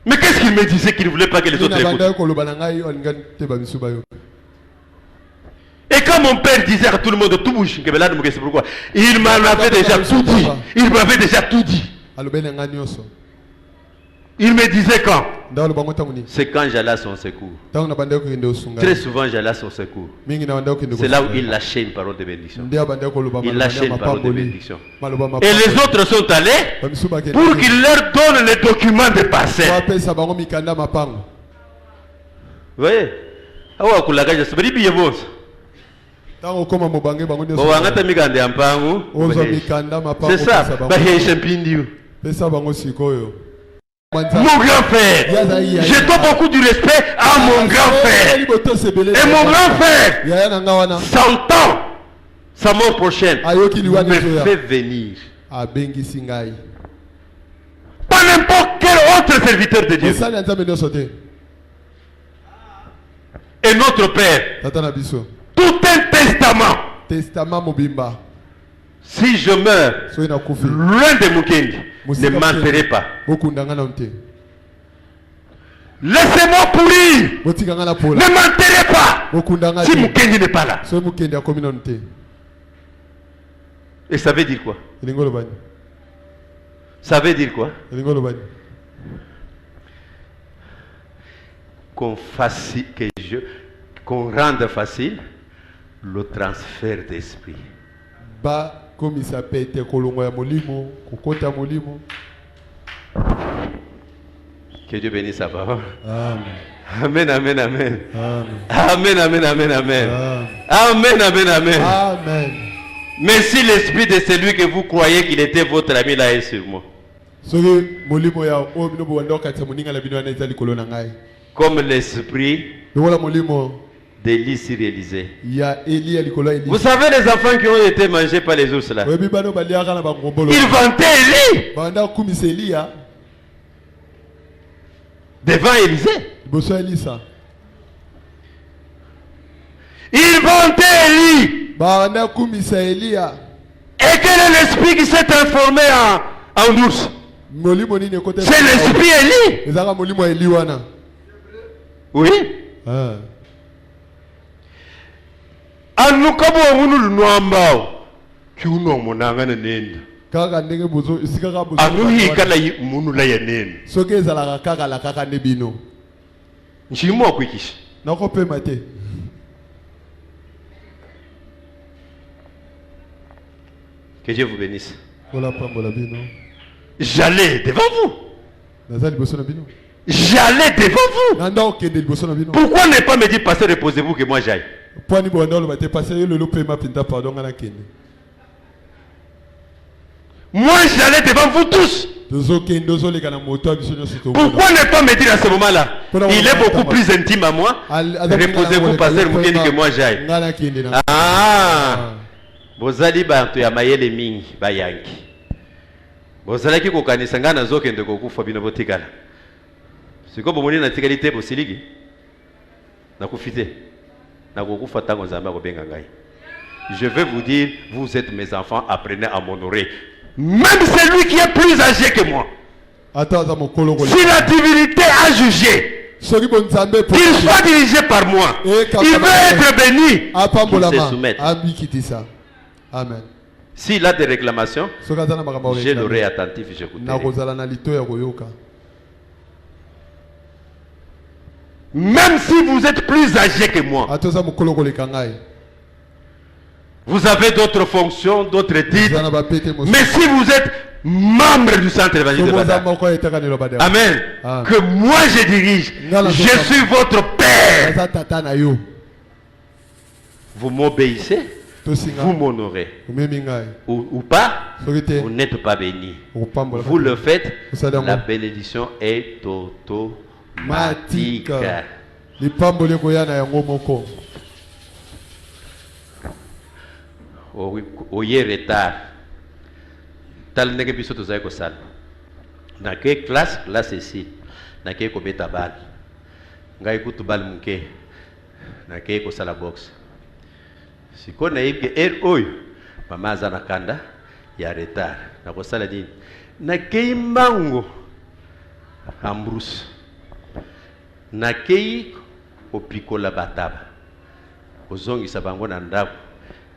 Mais qu'est-ce qu'il me disait qu'il ne voulait pas que les autres écoutent? Et quand mon père disait à tout le monde, tout bouge, c'est pourquoi? Il m'en avait déjà tout dit. Il m'avait déjà tout dit. Il me disait quand? C'est quand j'allais à son secours. Très souvent j'allais à son secours. C'est là où il lâchait une parole de bénédiction. Il lâchait une parole de bénédiction. Et les autres sont allés pour qu'il leur donne les documents de parcelle. Vous voyez? C'est ça. Mon grand frère, je donne beaucoup de respect à mon grand frère. Et mon grand frère, 100 ans, sa mort prochaine, me fait venir. Pas n'importe quel autre serviteur de Dieu. Et notre Père, tout un testament. Si je meurs loin de Mukendi, ne m'enterrez pas. Laissez-moi pourrir. Ne m'enterrez pas. Si Mukendi n'est pas là. Et ça veut dire quoi? Ça veut dire quoi? Qu'on rende facile le transfert d'esprit. Comme il s'appelle, que Dieu bénisse sa parole. Amen, amen, amen. Amen, amen, amen, amen. Amen, amen, amen. Amen. Mais si l'esprit de celui que vous croyez qu'il était votre ami là est sur moi. Comme l'esprit d'Élie s'y réalisait. Vous savez les enfants qui ont été mangés par les ours là? Ils vantaient Élie devant Élisée. Ils vantaient Élie. Et quel est l'esprit qui s'est transformé en ours? C'est l'esprit Élie. Oui. Anukabu amunu nuambao. Kiuno monanga nenda. Anuhi kana munu la yanene. Njimo kwikisha. Nakope mate. Que Dieu vous bénisse. J'allais devant vous. J'allais devant vous. Pourquoi ne pas me dire, pasteur, reposez-vous que moi j'aille? Moi j'allais devant vous tous. Pourquoi ne pas me dire à ce moment-là? Il est beaucoup plus intime à moi. Reposez-vous, pasteur, vous que moi j'aille. Ah! Bozali bantu ya mayele mingi bayangi. Bozala ki kokanisa ngana zoke ndeko kufa bino botikala. Siko bomoni na tikalite bosiligi. Na kufite. Na kokufa tango nzamba ko benga ngai. Je vais vous dire, vous êtes mes enfants, apprenez à m'honorer. Même celui qui est plus âgé que moi. Si la divinité a jugé qu'il soit dirigé par moi, il veut être béni. Il se soumettre. Amen. S'il a des réclamations, j'ai l'oreille attentive, j'écoute. Même si vous êtes plus âgé que moi, vous avez d'autres fonctions, d'autres titres, mais si vous êtes membre du centre évangélique de Bada, Amen, que moi je dirige, je suis votre père, vous m'obéissez, vous m'honorez. Ou pas, vous n'êtes pas béni. Vous le faites, la bénédiction est automatique. Oye retard. Tal nege biso tozaye ko sala. Na ke classe ici. Na ke ko beta bal. Ngai kutu bal muke. Na ke ko sala box. Siko na yike oyo mama aza na kanda ya retard na kosala nini na kei mbango ambrus na kei opikola bataba ozongisa bango na ndako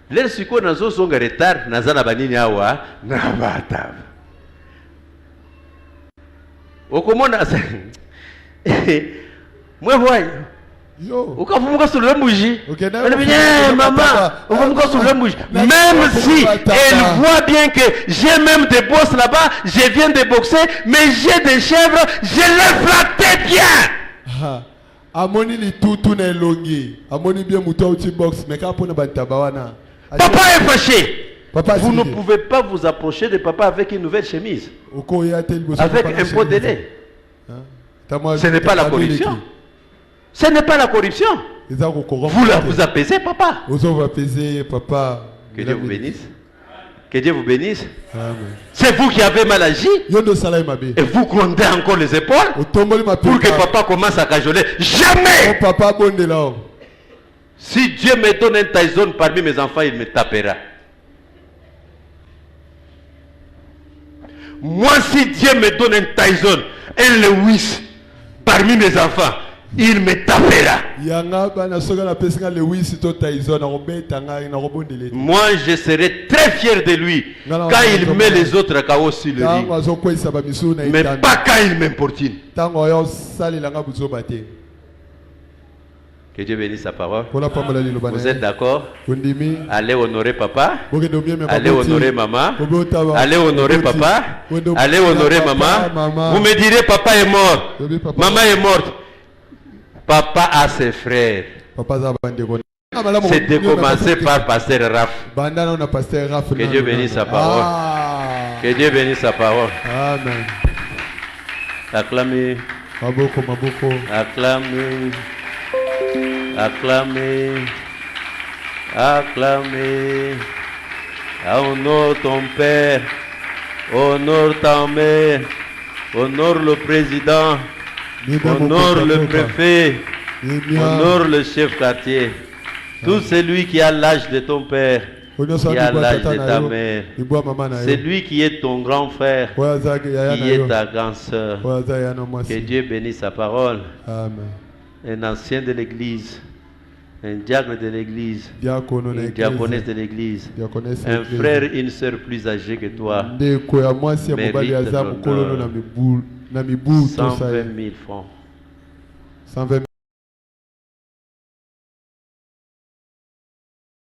lelo siko nazozonga retard naza na banini awa na bataba okomona mwe voye ukafunga sur le bougie. Maman, ukafunga sur le bougie. Même si elle voit bien que j'ai même des bosses là-bas, je viens de boxer, mais j'ai des chèvres, je les flattais bien. Amoni li tout na longi. Amoni bien muto uti box, mais quand on bantabawana. Papa est fâché. Papa, vous ne pouvez pas vous approcher de papa avec une nouvelle chemise. Avec un pot de lait. Ce n'est pas la corruption. Ce n'est pas la corruption. Vous apaisez, papa. Que Dieu vous bénisse. Que Dieu vous bénisse. C'est vous qui avez mal agi. Et vous grondez encore les épaules pour que papa commence à cajoler. Jamais. Si Dieu me donne un Tyson parmi mes enfants, il me tapera. Moi, si Dieu me donne un Tyson, un Lewis parmi mes enfants, il me tapera. Moi, je serai très fier de lui quand il met les autres KO sur le ring. Mais pas quand il m'importune. Que Dieu bénisse sa parole. Vous êtes d'accord? Allez honorer papa. Allez honorer maman. Allez honorer papa. Allez honorer maman. Vous me direz papa est mort. Maman est morte. Papa a ses frères. C'est de commencer par pasteur Raph. Que Dieu bénisse sa parole. Que Dieu bénisse sa parole. Amen. Acclamez. Acclamez. Acclamez. Acclamez. Honore ton père. Honore ta mère. Honore le président. Honore le préfet. Honore le chef quartier. Tout celui qui a l'âge de ton père, qui a l'âge de ta mère. C'est lui qui est ton grand frère, qui est ta grande sœur. Que Dieu bénisse sa parole. Un ancien de l'église, un diacre de l'église, une diaconesse de l'église, un frère et une sœur plus âgés que toi, mérite ton 120 000 francs.